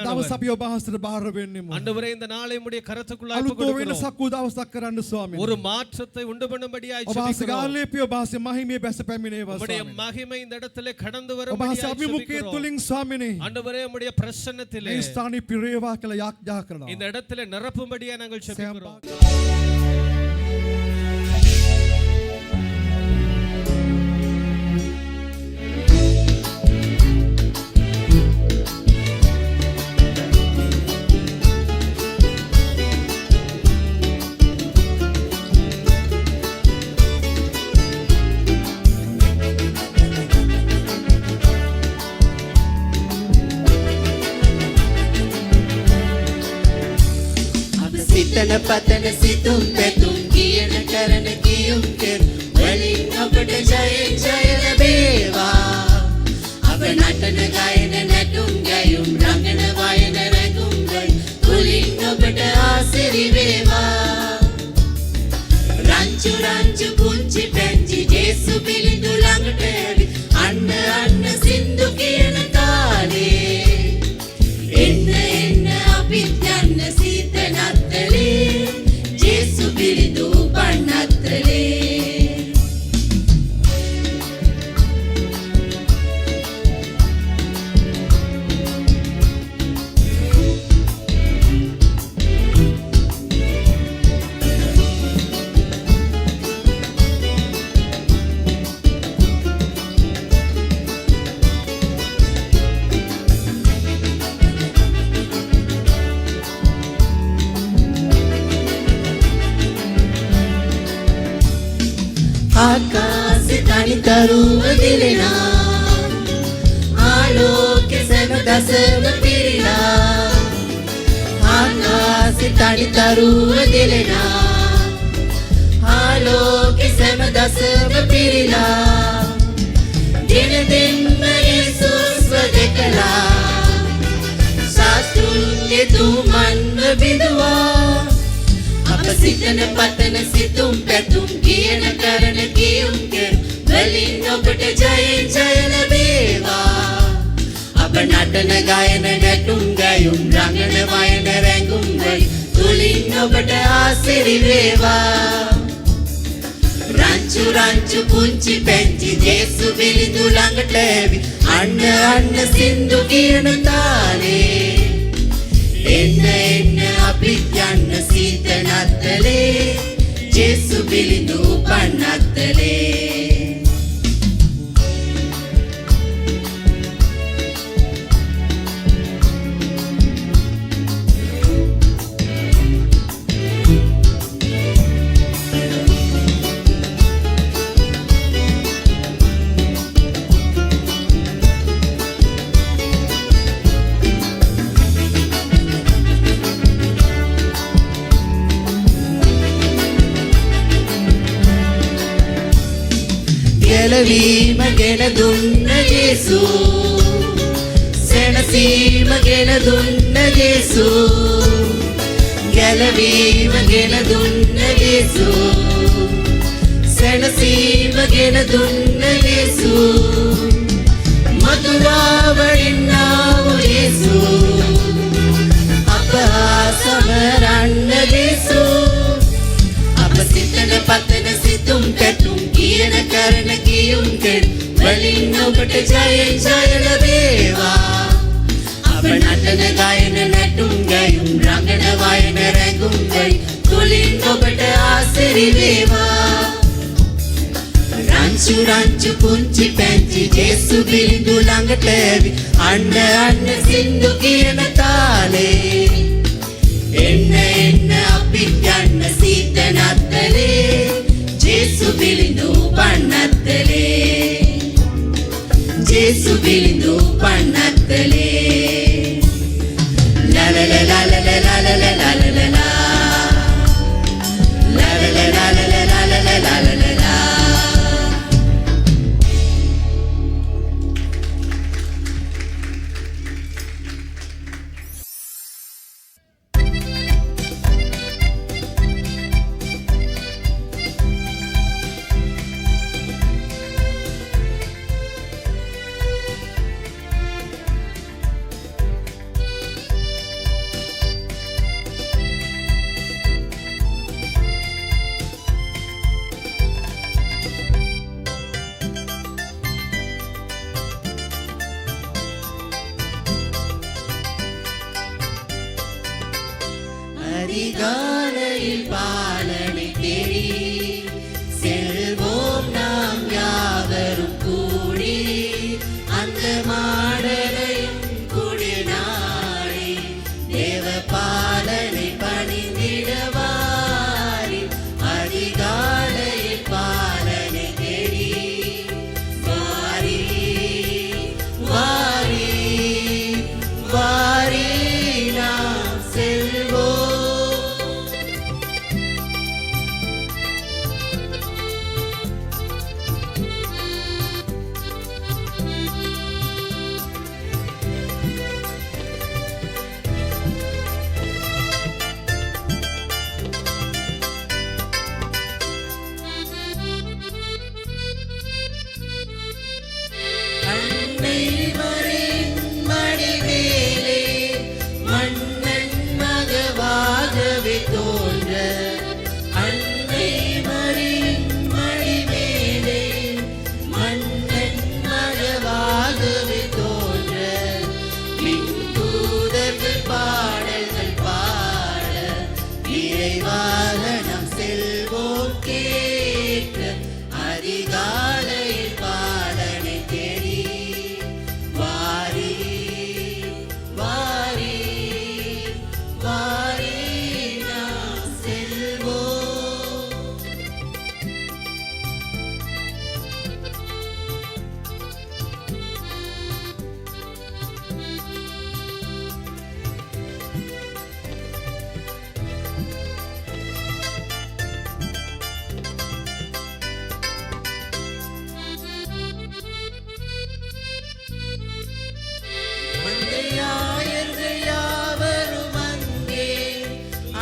දවස් අපි ඔබ වහන්සේට බාර වෙන්නෙමු. ஆண்டவரே இந்த நாளை உம்முடைய கரத்துக்குள்ளாய் අලුත් ஒப்புக்கொடுக்கிறோம். වෙනසක් උදවසක් කරන්න ස්වාමීනි. ஒரு மாற்றத்தை உண்டு பண்ணும்படியாய் ඔබ වහන්සේගේ ஜெபிக்கிறோம். ආලේපිය ඔබ වහන්සේ මහිමේ බැස පැමිණේවා உம்முடைய ස්වාමීනි. மகிமை இந்த இடத்திலே கடந்து ඔබ வரும்படியாய் වහන්සේ අභිමුඛයේ ஜெபிக்கிறோம். තුලින් ස්වාමීනි ஆண்டவரே உம்முடைய பிரசன்னத்திலே මේ ස්ථානයේ පිරේවා කියලා යාඥා කරනවා. இந்த இடத்திலே நிரப்பும்படியாய் நாங்கள் ஜெபிக்கிறோம். සිතන පතන සිතුම් පැතුම් කියන කරන කියුම් කෙර වලින් අපට ජයෙන් ජය ලැබේවා අප නටන ගයන නැටුම් ගැයුම් රඟන වයන රැඟුම් ගයි තුලින් ඔබට ආසිරි වේවා රංචු රංචු පුංචි පැංචි ජේසු පිළිඳු ළඟට ඇවි අන්න අන්න සින්දු කියන තාලේ එන්න එන්න අපිත් යන්න සීත නත්තලේ ජේසු පිළිඳු පන්නත්තලේ ආකාශේ තනි තරුව දිලෙනා ආලෝකේ සෑම දසම පිරිලා ආකාශේ තනි තරුව දිලෙනා ආලෝකේ සෑම දසම පිරිලා දින දෙන්න යේසුස්ව දැකලා සතුන්ගේ තුමන්ව බිඳුවා අප සිතන පතන සිතුම් පැතුම් කියන කරන කියුම් කෙර වලින් ඔබට ජයෙන් ජය ලැබේවා අප නටන ගයන නැටුම් ගැයුම් රඟන වයන රැඟුම් වයි තුලින් ඔබට ආසිරි වේවා රංචු රංචු පුංචි පැංචි ජේසු පිළිඳු ළඟට ඇවි අන්න අන්න සින්දු කියන තාලේ එන්න එන්න අපිත් යන්න සීත නත්තලේ ජේසු පිළිඳු පන්නත්තලේ ගැලවීම ගෙන දුන්න ජේසු සැනසීම ගෙන දුන්න ජේසු ගැලවීම ගෙන දුන්න ජේසු සැනසීම ගෙන දුන්න ජේසු මధుරවණින්නාව ජේසු අප සමරන්න ජේසු අප සිතන පතන සිතුම් පැතුම් කියන කරන කියුම් කෙර වලින් ඔබට ජයෙන් ජය ලැබේවා අප නටන ගයන නැටුම් ගැයුම් රඟන වයන රැඟුම් ගයි තුලින් ඔබට ආසිරි වේවා රංචු රංචු පුංචි පැංචි ජේසු පිළිඳු ළඟට ඇවි අන්න අන්න සින්දු කියන තාලේ එන්න එන්න අපිත් යන්න සීත නත්තලේ ජේසු පිළිඳු පන්නත්තලේ ජේසු පිළිඳු පන්නත්තලේ ලා ලා ලා ලා ලා ලා ලා ලා ලා ලා அதிகாலையில் பாலனை தேடி செல்வோம் நாம் யாவரும் கூடி அந்த மாடலையும் கூடி நாடி தேவ பாலனை பணிந்திடவாரி அதிகாலையில் பாலனை தேடி வாரி வாரி வாரி நாம் செல்வோம். அன்னை மரியின் மடிமேலே மன்னன் மகவாகவே தோன்ற அன்னை மரியின் மடிமேலே மன்னன் மகவாகவே தோன்ற விண்தூதர்கள் பாடல்கள் பாட விரைவாக நாம் செல்வோம் கேட்க அதிகாலையில் பாலனை தேடி வாரி வாரி வாரி நாம் செல்வோம். மந்தையாயர்கள் யாவரும் அங்கே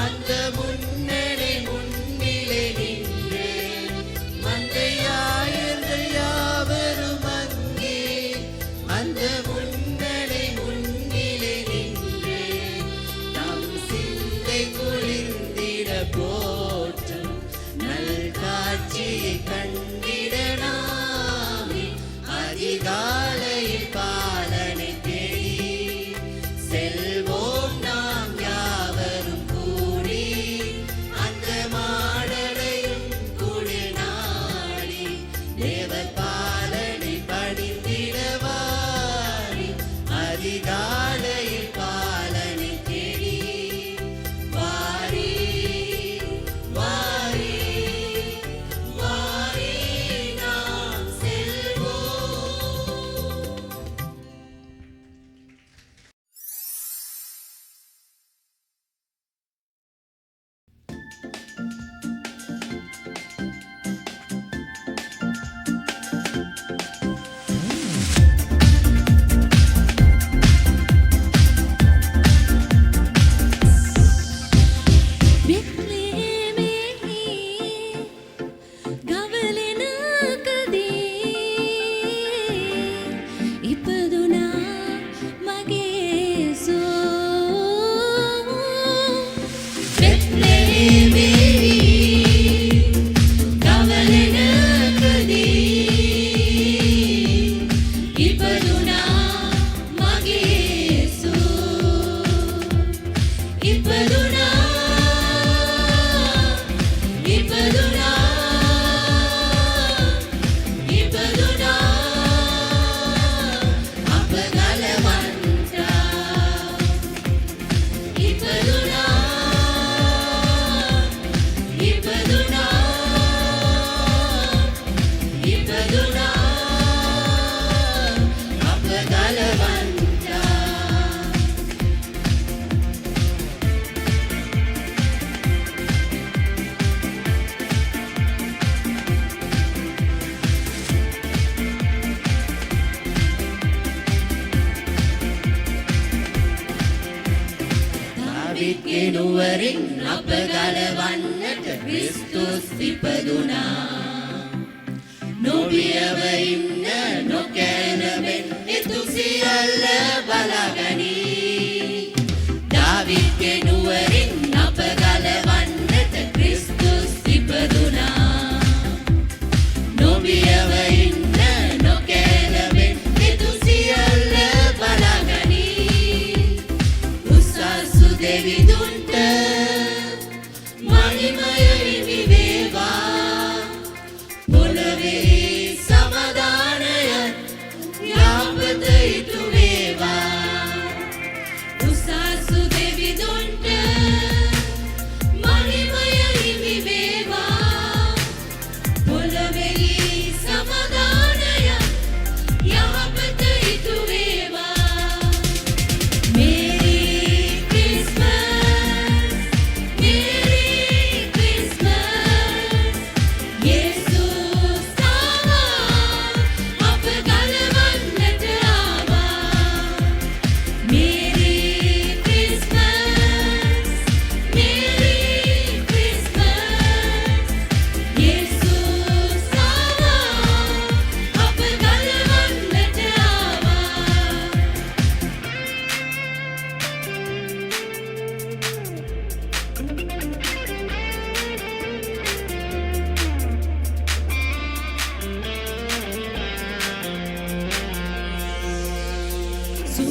அந்த முன்னணி முன்னிலை நின்று மந்தையாயர்கள் யாவரும் அங்கே அந்த முன்னணி முன்னிலை நின்று தம் சிந்தை குளிர்ந்திட போற்றும் நல் காட்சியை கண்டிட நாமே அதிகாலையில் பாலனை தேடி செல்வோம் நாம் யாவரும் கூடி அந்த மாடலையும் கூடி நாடி தேவ பாலனை பணிந்திடவாரி அதிகாலையில் பாலனை தேடி வாரி வாரி வாரி நாம் செல்வோம். වික්කෙනුවරින් අප ගලවන්නට ක්‍රිස්තුස් ඉපදුනා. නොබියව ඉන්න නොකෑනමෙන් එතු සියල්ල බලාගනී. දාවිද්ගෙනුවරින් අප ගලවන්නට ක්‍රිස්තුස් ඉපදුනා. නොබියව ඉන්න නොකෑනමෙන් එතු සියල්ල බලාගනී. උසස්සු දෙවිදුන්ට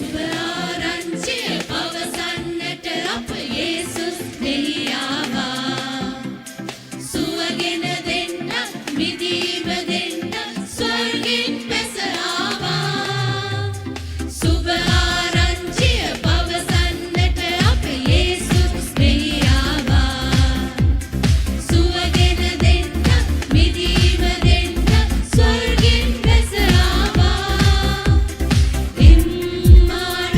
සුභ ආරංචිය පවසන්නට අප යේසුස් මෙහි ආවා. සුවගෙන දෙන්න මිදීම දෙන්න ස්වර්ගෙන් බැස ආවා. සුභ ආරංචිය පවසන්නට අප යේසුස් මෙහි ආවා. සුවගෙන දෙන්න මිදීම දෙන්න ස්වර්ගෙන් බැස ආවා. ඉම්මානුවේල්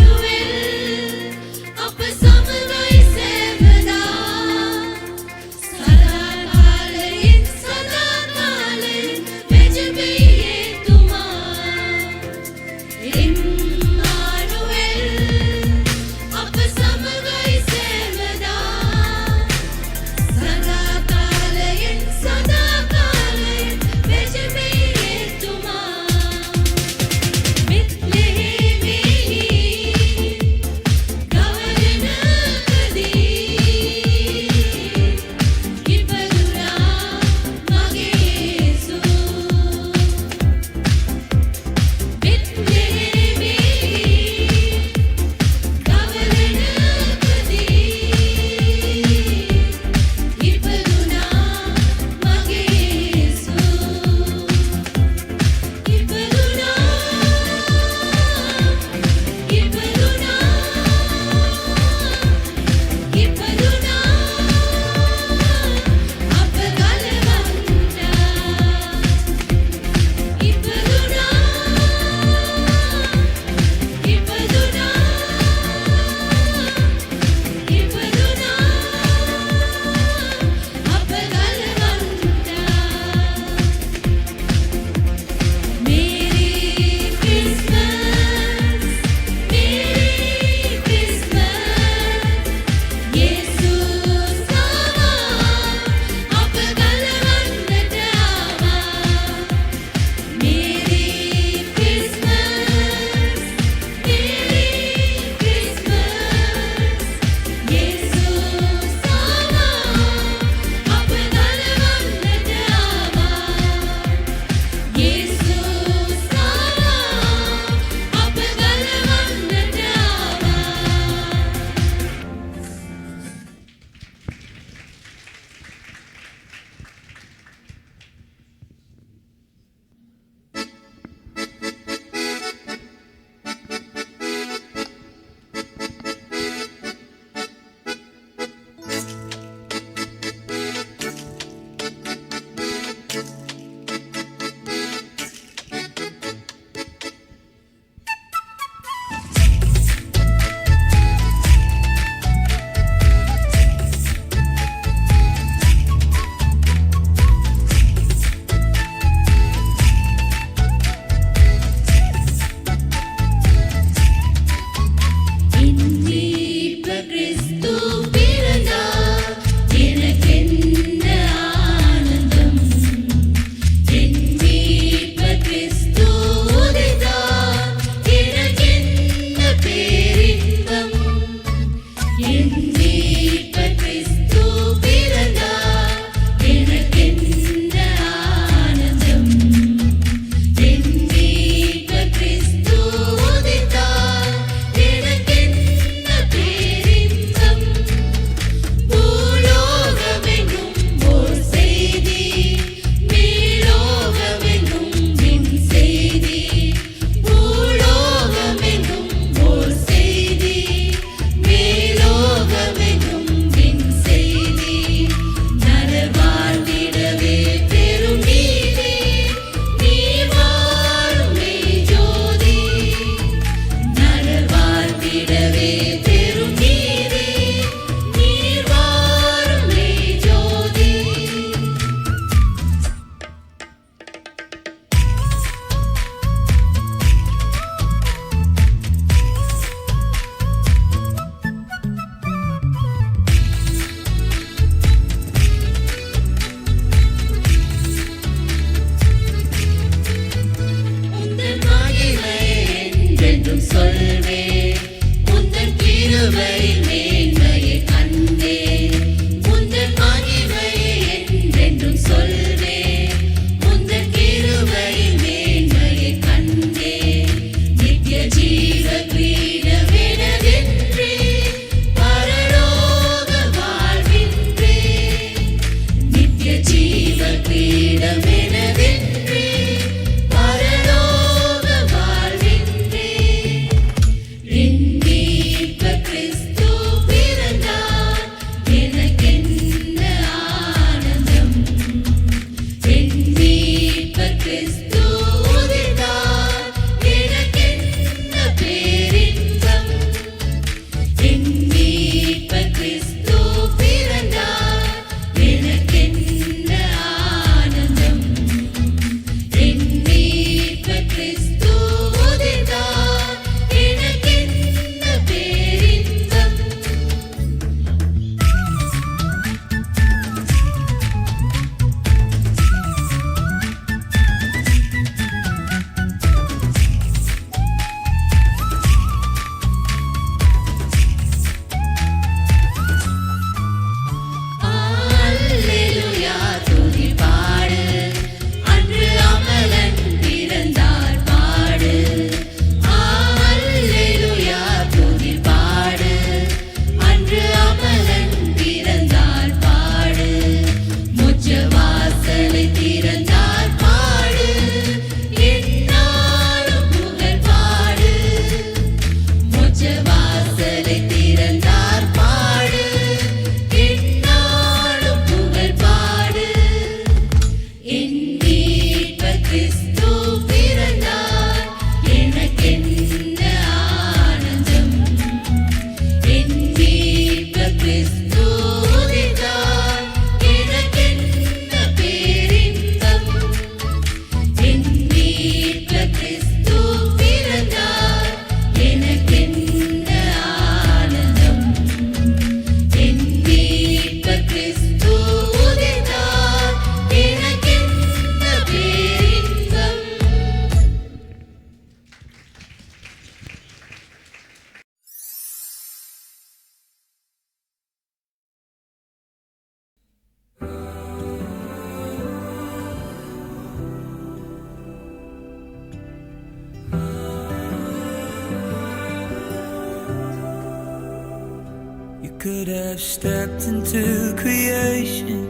could have stepped into creation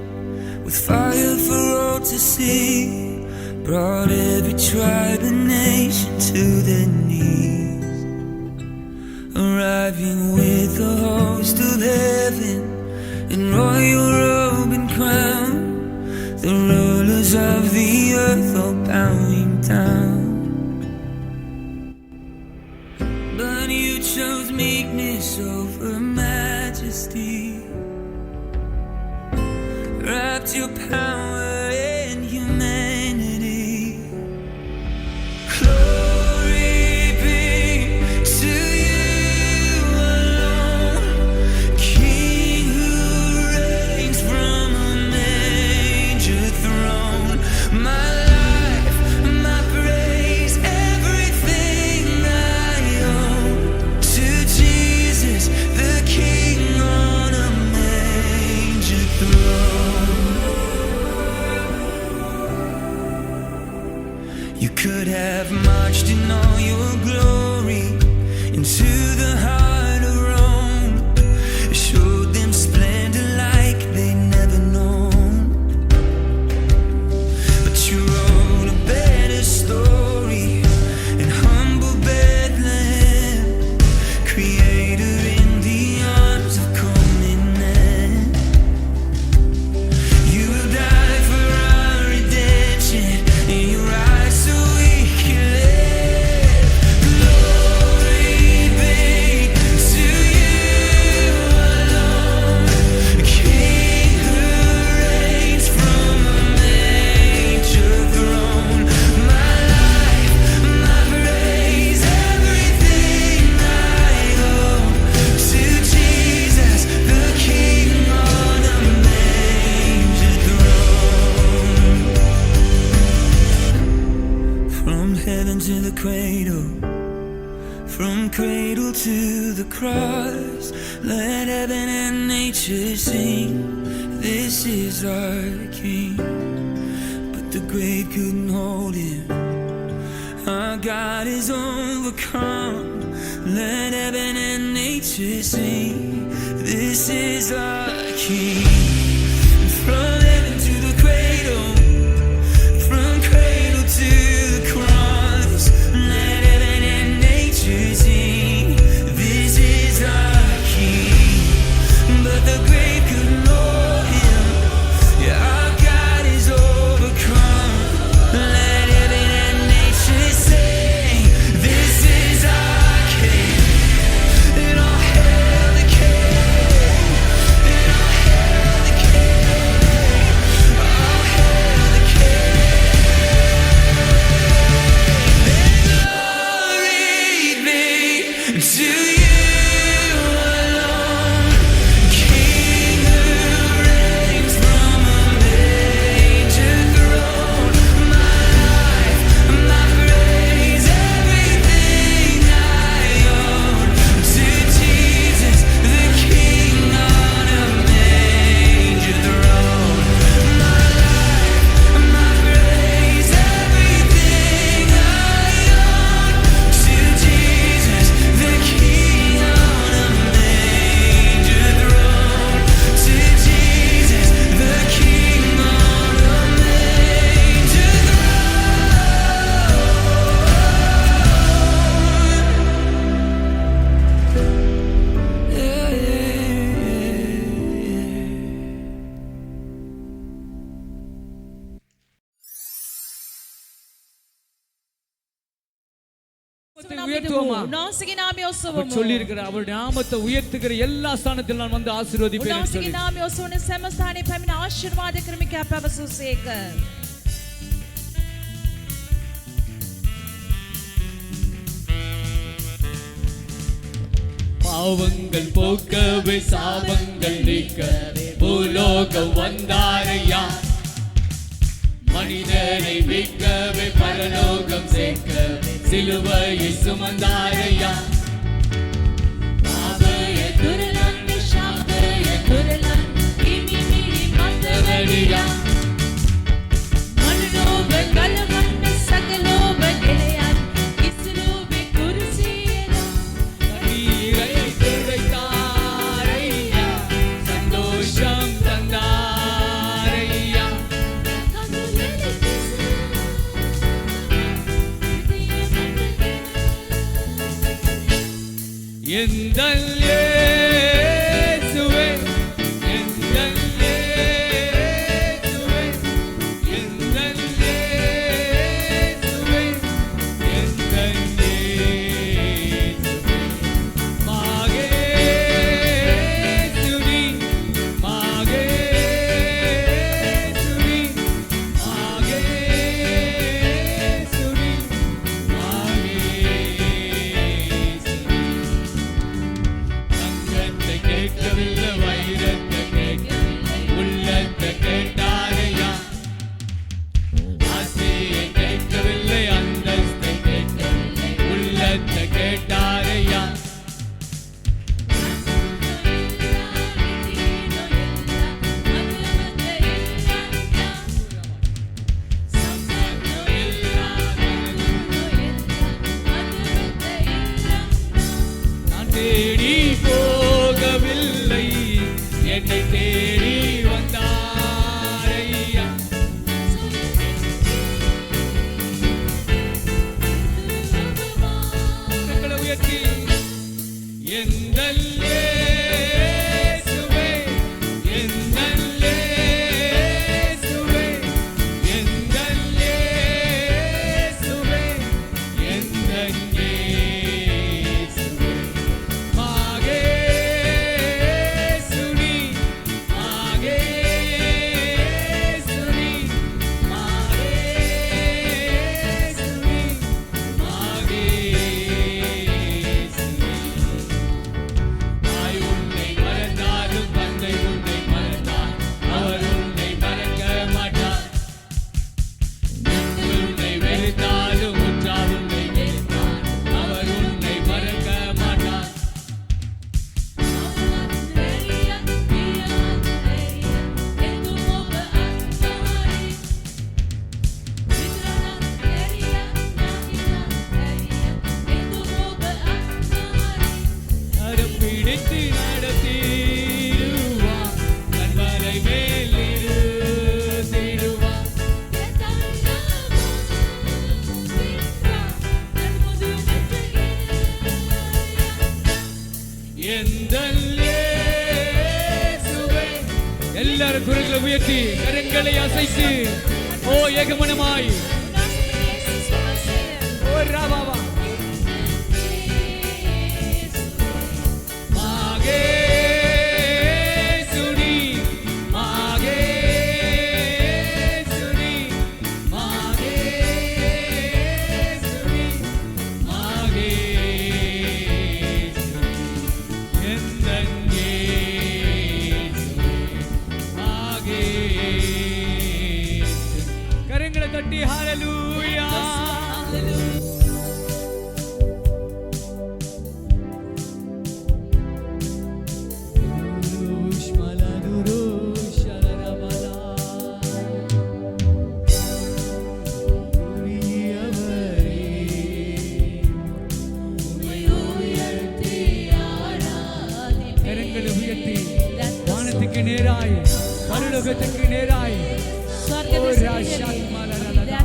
with fire for all to see, brought every tribe and nation to their knees, arriving with a host of heaven in royal robe and crown, the rulers of the earth all bowing down. But you chose meekness over majesty, wrapped your power in humanity. Glory be to you alone, King who reigns from a manger throne. My life, my praise, everything I own to Jesus, the King on a manger throne. You could have marched in all your glory into the heart of Rome, showed them splendor like they never known. But you wrote a better story in humble Bethlehem, creator in the arms of common men. You will die for our redemption, in your eyes so we can live. Glory be to you alone, King who reigns from a manger throne. My life, my praise, everything I own to Jesus, the King on a manger throne. From heaven to the cradle, from cradle to the cross, let heaven and nature sing, this is our King. But the grave couldn't hold him, our God is overcome. Let heaven and nature sing, this is our King. From heaven to the cradle, from cradle to the cross, let heaven and nature sing, this is our King. But the grave couldn't hold him, yeah, our God is overcome. Let heaven and nature sing, this is our King. And all hail the King, and all hail the King, all hail the King. Glory be to you alone, King who reigns from a manger throne. My life, my praise, everything I own to Jesus, the King on a manger throne. My life, my praise, everything I own to Jesus, the King on a manger throne. To Jesus, the King on a manger throne. Yeah, yeah, உயர்த்துவோமா? உன்னாசிக்கு நாமே அவர் ஒசுவோம். சொல்லி இருக்கிற அவருடைய நாமத்தை உயர்த்துகிற எல்லா ஸ்தானத்தில் நான் வந்து ஆசீர்வதிப்பேன் என்று උන්වහන්සේගේ சொல்லி. නාමය ඔසවන සෑම ස්ථානයේ පැමිණ ආශිර්වාද කරමි කියා පැවසුසේක. பாவங்கள் போக்கவே சாபங்கள் நீக்கவே பூலோகம் வந்தாரையா, மனிதனை மீட்கவே பரலோகம் சேர்க்கவே சிலுவையை சுமந்தாரையா. பாவைய துரலன் சாபைய துரலன் கிமி மினி மந்தவடியா, மனோப கலவன் சகலோப நிலையன் இஸ்ரோபி குருசியல கண்ணீரை துடைத்தாரையா. எந்தன் இயேசுவே, எந்தன் இயேசுவே, எந்தன் இயேசுவே, எந்தன் இயேசுவே. மகேசுனி, மகேசுனி, மகேசுனி, மகேசுனி. தங்கத்தை கேட்கவில்லை, வைரத்தை கேட்கவில்லை, உள்ளத்தை கேட்டாரையா. ஆசையை கேட்கவில்லை, அந்தஸ்தை கேட்கவில்லை, உள்ளத்தை கேட்டாரையா. நான் தேடி போகவில்லை, என்னை தேடி வந்தாரையா. கரங்களை உயர்த்தி எந்தன் இயேசுவே, எந்தன் இயேசுவே, எந்தன் இயேசுவே, எந்தன் இயேசுவே. மகேசுனி, மகேசுனி, மகேசுனி, மகேசுனி. தாய் உன்னை மறந்தாலும் தந்தை உன்னை மறந்தார், அவர் உன்னை மறக்க மாட்டார். நண்பர் உன்னை வெறுத்தாலும் உற்றார் உன்னை வெறுத்தார், அவர் உன்னை மறக்க மாட்டார். கரம் பிடித்து நடத்திடுவார், கண்மலை மேல் நிறுத்திடுவார். எந்தன் இயேசுவே. எல்லாரும் குரல்களை உயர்த்தி கரங்களை அசைத்து ஓ ஏகமனமாய் ஓ ராபாவா. மகேசுனி, மகேசுனி, மகேசுனி, மகேசுனி. எந்தன் இயேசுவே, மகேசுனி. கரங்களை தட்டி ஹalleluya. கரங்களை உயர்த்தி வானத்துக்கு நேராய், பரலோகத்துக்கு நேராய் ஓ ராஷாத் மலரலலா.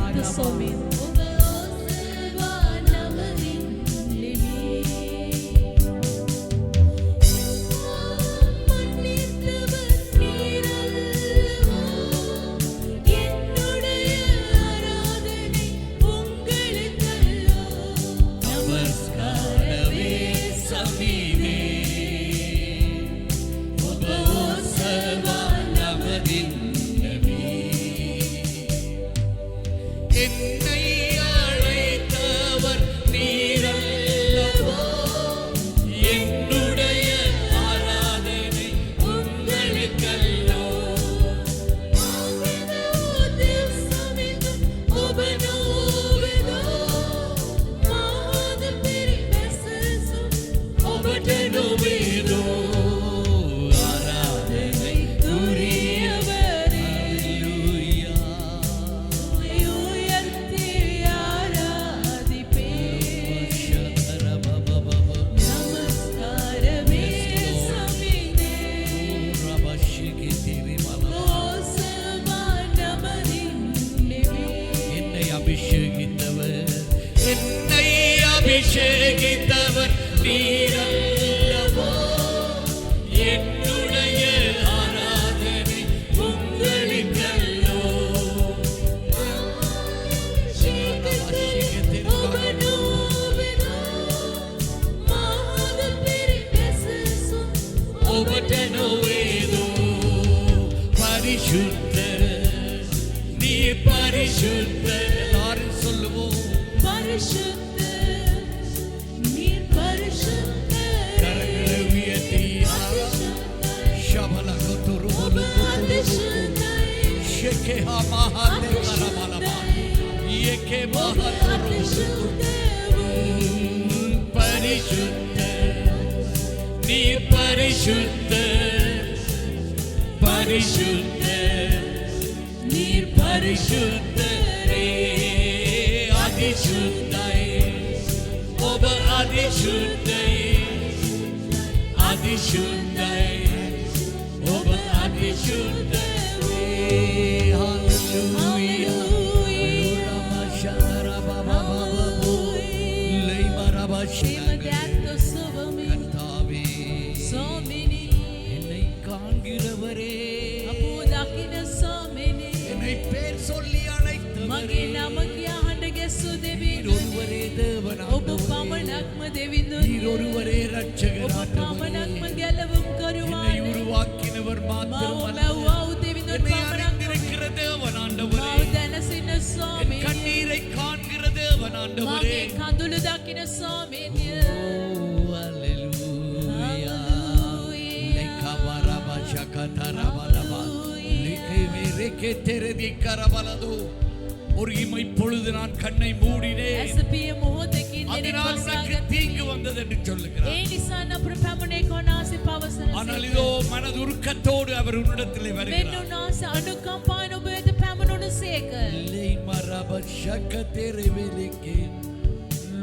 நமஸ்காரமே சமீபே, உபவாசவா நமதின் நபி. என்னை ඔබට නොවේදෝ பரிசுத்த நீ பரிசுத்த எல்லாரும் சொல்லுவோம் பரிசுத்த நீர் பரிசுத்த கரங்களை உயர்த்தி ஷபல கொத்துரு அதிசுத்தை ஷெகேஹா மஹாதே கரமலமா ஏகே மஹாதுரு பரிசுத்த நீ பரிசுத்த பரிசுத்த நீர் பரிசுத்தரே அதிசுத்தை ඔබ அதிசுத்தை அதிசுத்தை ඔබ அதிசுத்தரே ஹalleluya Shimadato Savami Somini என்னை காண்கிறவரே Apudakina Somini என்னை பேர் சொல்லி அழைத்தவரே Magina Magya Handagesu Devi ஒருவரே தேவனாக Obu Pamanakma Devindu நீர் ஒருவரே Obu ரட்சகராக Pamanakma Galavum என்னை Karuvani உருவாக்கினவர் Mau மாத்திரமல்ல Mau Devindu என்னை Pamanakma அறிந்திருக்கிற தேவனாண்டவரே Mau Danasina என் Somini கண்ணீரை காண்கிற தேவனாண்டவரே Magi Kandulu Dakina Somini ஹalleluya lekabara shakatara balaba lekevere teredi karabalado ஒரு இமை பொழுது நான் கண்ணை மூடினேன் Asapiya Mohotakin அதனால் எனக்கு தீங்கு வந்தது என்று சொல்லுகிறார் ඒ නිසා අපට පැමුණේ කොනාසි පවසන ஆனால் இதோ மனதுருக்கத்தோடு அவர் உன்னிடத்திலே මෙන්න வருகிறார் උනාස අනුකම්පාන ඔබ වෙත පැමුණුණු සේක லை மரப ஷக்கத்தெரி வெலிக்கே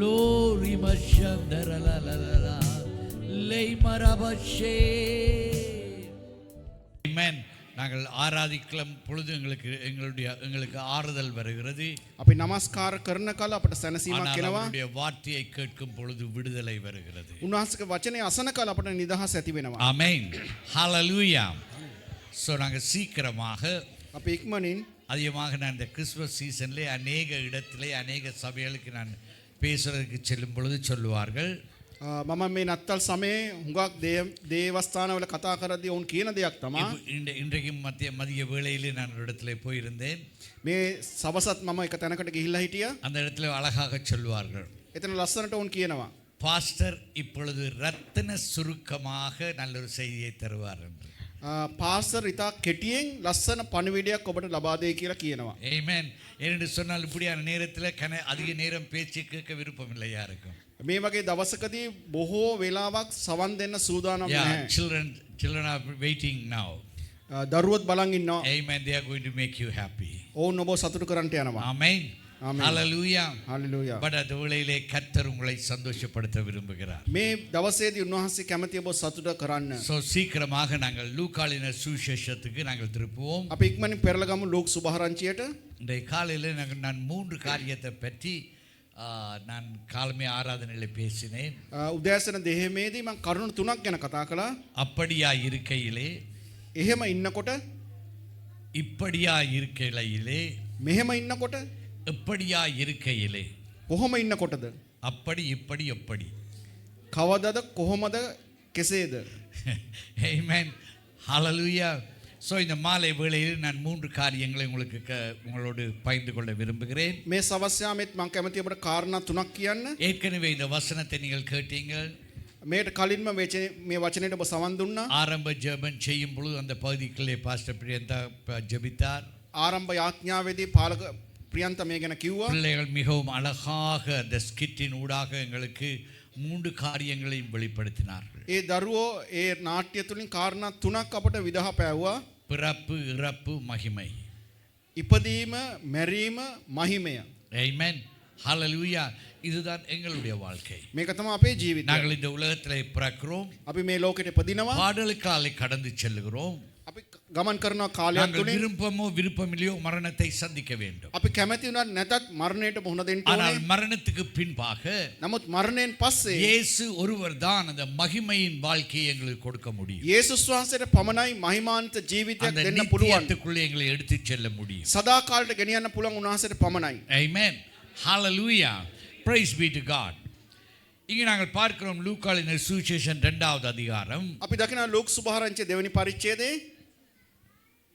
லோரி மஷந்தரலலலா லை மரபஷே ஆமென். நாங்கள் ஆராதிக்கலாம் பொழுது எங்களுக்கு ஆறுதல் வருகிறது. අපි නමස්කාර කරන කල අපට සැනසීමක් ஆனால் එනවා. அவருடைய வார்த்தையை கேட்கும் பொழுது விடுதலை வருகிறது. උන්වහන්සේගේ වචනේ අසන කල අපට නිදහස ඇති වෙනවා. ஆமென். ஹalleluya. ஸோ நாங்கள் சீக்கிரமாக අපි ඉක්මනින් அதிகமாக நான் இந்த கிறிஸ்மஸ் சீசன்லே அநேக இடத்திலே அநேக சபைகளுக்கு நான் பேசுறதுக்கு செல்லும் பொழுது சொல்லுவார்கள் මම මේ නත්තල් සමයේ හුඟක් දේවස්ථානවල කතා කරද්දී ඔවුන් කියන දෙයක් තමයි இன்றைக்கும் மதிய வேளையிலே நான் ஒரு இடத்துல போயிருந்தேன். මේ සවසත් මම එක තැනකට ගිහිල්ලා හිටියා. அந்த இடத்துல அழகாக சொல்வார்கள், එතන ලස්සනට ඔවුන් කියනවා பாஸ்டர் இப்பொழுது ரத்தின சுருக்கமாக நல்ல ஒரு செய்தியை தருவார் என்று. පාස්ටර් ඉතා කෙටියෙන් ලස්සන පණිවිඩයක් ඔබට ලබා දෙයි කියලා කියනවා. ஆமென். என்று சொன்னால் இப்படியான நேரத்தில் அதிக நேரம் பேச்சு கேட்க விருப்பம் இல்லை யாருக்கும். මේ වගේ දවසකදී බොහෝ වෙලාවක් සවන් දෙන්න සූදානම් නැහැ. Children are waiting now. දරුවොත් බලන් ඉන්නවා. Amen. They are going to make you happy. ඔවුන් ඔබ සතුටු කරන්නට යනවා. Amen. Amen. Hallelujah. Hallelujah. But அந்த வேளையிலே கர்த்தர் உங்களை சந்தோஷப்படுத்த விரும்புகிறார். මේ දවසේදී උන්වහන්සේ කැමති ඔබ සතුට කරන්න. ஸோ சீக்கிரமாக நாங்கள் லூக்காளின சுவிசேஷத்துக்கு நாங்கள் திருப்புவோம். අපි ඉක්මනින් පෙරලගමු ලෝක සුභාරංචියට. இன்றைய காலையில் நான் 3 காரியத்தை பற்றி நான் காலமே ஆராதனையில் பேசினேன். උදෑසන දෙහිමේදී මම කරුණු තුනක් ගැන කතා කළා. அப்படியா இருக்கையிலே, එහෙම ඉන්නකොට, இப்படியா இருக்கையிலே, මෙහෙම ඉන්නකොට, எப்படியா இருக்கையிலே, කොහොම ඉන්නකොටද, அப்படி இப்படி எப்படி. කවදද, කොහොමද, කෙසේද. Amen. Hallelujah. ஸோ இந்த மாலை வேளையில் நான் 3 காரியங்களை உங்களோடு பகிர்ந்து கொள்ள விரும்புகிறேன். මේ සවස් යාමෙත් මම කැමති ඔබට කාරණා තුනක් කියන්න. ஏற்கனவே இந்த வசனத்தை நீங்கள் கேட்டீங்கள். මේට කලින්ම මේ වචනයට ඔබ සවන් දුන්නා. ஆரம்ப ஜெபம் செய்யும் பொழுது அந்த பகுதிக்குள்ளே பாஸ்டர் பிரியந்தா ஜெபித்தார். ආරම්භ යාඥාවේදී පාලක ප්‍රියන්ත මේ ගැන කිව්වා. பிள்ளைகள் மிகவும் அழகாக அந்த ஸ்கிட்டின் ஊடாக எங்களுக்கு 3 காரியங்களையும் வெளிப்படுத்தினார்கள். ඒ දරුවෝ ඒ නාට්‍ය තුලින් කාරණා තුනක් අපට විදහා පෑවුවා. பிறப்பு, இறப்பு, மகிமை. ඉපදීම, මැරීම, මහිමය. ஆமென். ஹalleluya. இதுதான் எங்களுடைய வாழ்க்கை. මේක තමයි අපේ ජීවිතය. நாங்கள் இந்த உலகத்திலே பிறக்கிறோம். අපි මේ ලෝකෙට ඉපදිනවා. பாடலுக்காலை கடந்து செல்கிறோம். අපි ගමන් කරන කාලයක් நாங்கள் තුලින් விருப்பமோ விருப்பமில்லையோ மரணத்தை சந்திக்க வேண்டும். අපි කැමති වුණත් නැතත් මරණයට මුහුණ දෙන්න ஆனால் ඕනේ. மரணத்துக்கு பின்பாக නමුත් මරණයෙන් පස්සේ இயேசு ஒருவர் தான் அந்த மகிமையின் வாழ்க்கையை எங்களுக்கு கொடுக்க முடியும். යේසුස් වහන්සේට පමණයි මහිමාන්ත ජීවිතයක් அந்த දෙන්න පුළුවන්. நித்தியத்துக்குள்ளே எங்களை எடுத்து செல்ல முடியும். සදා කාලයට ගෙනියන්න පුළුවන් උන්වහන්සේට පමණයි. Amen. Hallelujah. Praise be to God. இங்கே நாங்கள் பார்க்கிறோம் லூக்காளின் சுவிசேஷம் 2வது அதிகாரம் අපි දකිනවා ලෝක සුභාරංචිය දෙවෙනි පරිච්ඡේදයේ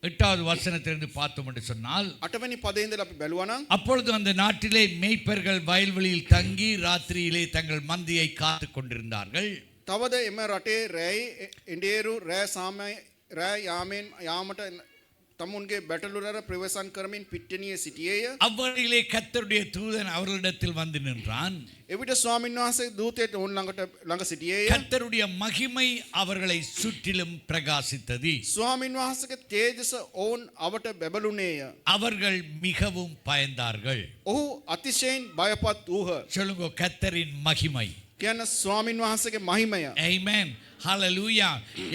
8வது வசனத்திலிருந்து பார்த்தோம் என்று சொன்னால் 8වෙනි පදේ ඉඳලා අපි බැලුවා නම් அப்பொழுது அந்த நாட்டிலே மேய்ப்பர்கள் வயல்வெளியில் தங்கி ராத்திரியிலே தங்கள் மந்தையை காத்து கொண்டிருந்தார்கள். තවද එම රටේ රැයි එඬේරු රෑ සාමය රෑ යාමට තමුන්ගේ බැටළුරර ප්‍රවේශම් කරමින් පිට්ටනියේ සිටියේය. அவ்வழியிலே கர்த்தருடைய தூதன் அவர்களிடத்தில் வந்து நின்றான். එවිට ස්වාමීන් වහන්සේ දූතයෙක් ඔවුන් ළඟ සිටියේය. கர்த்தருடைய மகிமை அவர்களை சுற்றிலும் பிரகாசித்தது. ස්වාමීන් වහන්සේගේ තේජස ඔවුන් අවට බැබළුනේය. அவர்கள் மிகவும் பயந்தார்கள். ඔහු අතිශයින් බයපත් වූහ. சொல்லுங்க கர்த்தரின் மகிமை. කියන ස්වාමීන් වහන්සේගේ මහිමය. ஆமென் ஹalleluya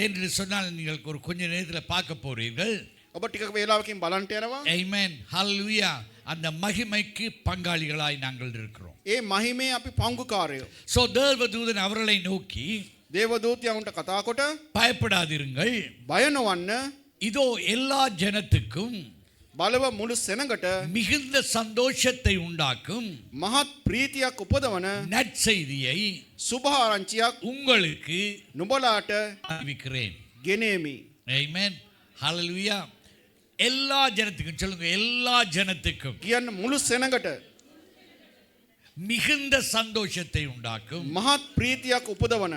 என்று சொன்னால் நீங்கள் ஒரு கொஞ்ச நேரத்தில் பார்க்க போறீர்கள். ඔබ ටික වේලාවකින් බලන්ට යනවා. ஆமென் ஹalleluya அந்த மகிமைக்கு பங்காளிகளாய் நாங்கள் இருக்கிறோம். ඒ මහිමේ අපි පංගුකාරයෝ. சோ தேவதூதன் அவர்களை நோக்கி දේවදූතයන්ට කතා කොට பயப்படாதிருங்கள், බය නොවන්න, இதோ எல்லா ஜனத்துக்கும் බලව මුළු සෙනඟට மிகுந்த சந்தோஷத்தை உண்டாக்கும் මහත් ප්‍රීතියක් උපදවන நற்செய்தியை සුභාරංචියක් உங்களுக்கு නුඹලාට அறிவிக்கிறேன். ගෙනේමි. ஆமென் ஹalleluya எல்லா ஜனத்துக்கும் சொல்லுங்க, எல்லா ஜனத்துக்கும் කියන්න මුළු සෙනඟට மிகுந்த சந்தோஷத்தை உண்டாக்கும் මහත් ප්‍රීතියක් උපදවන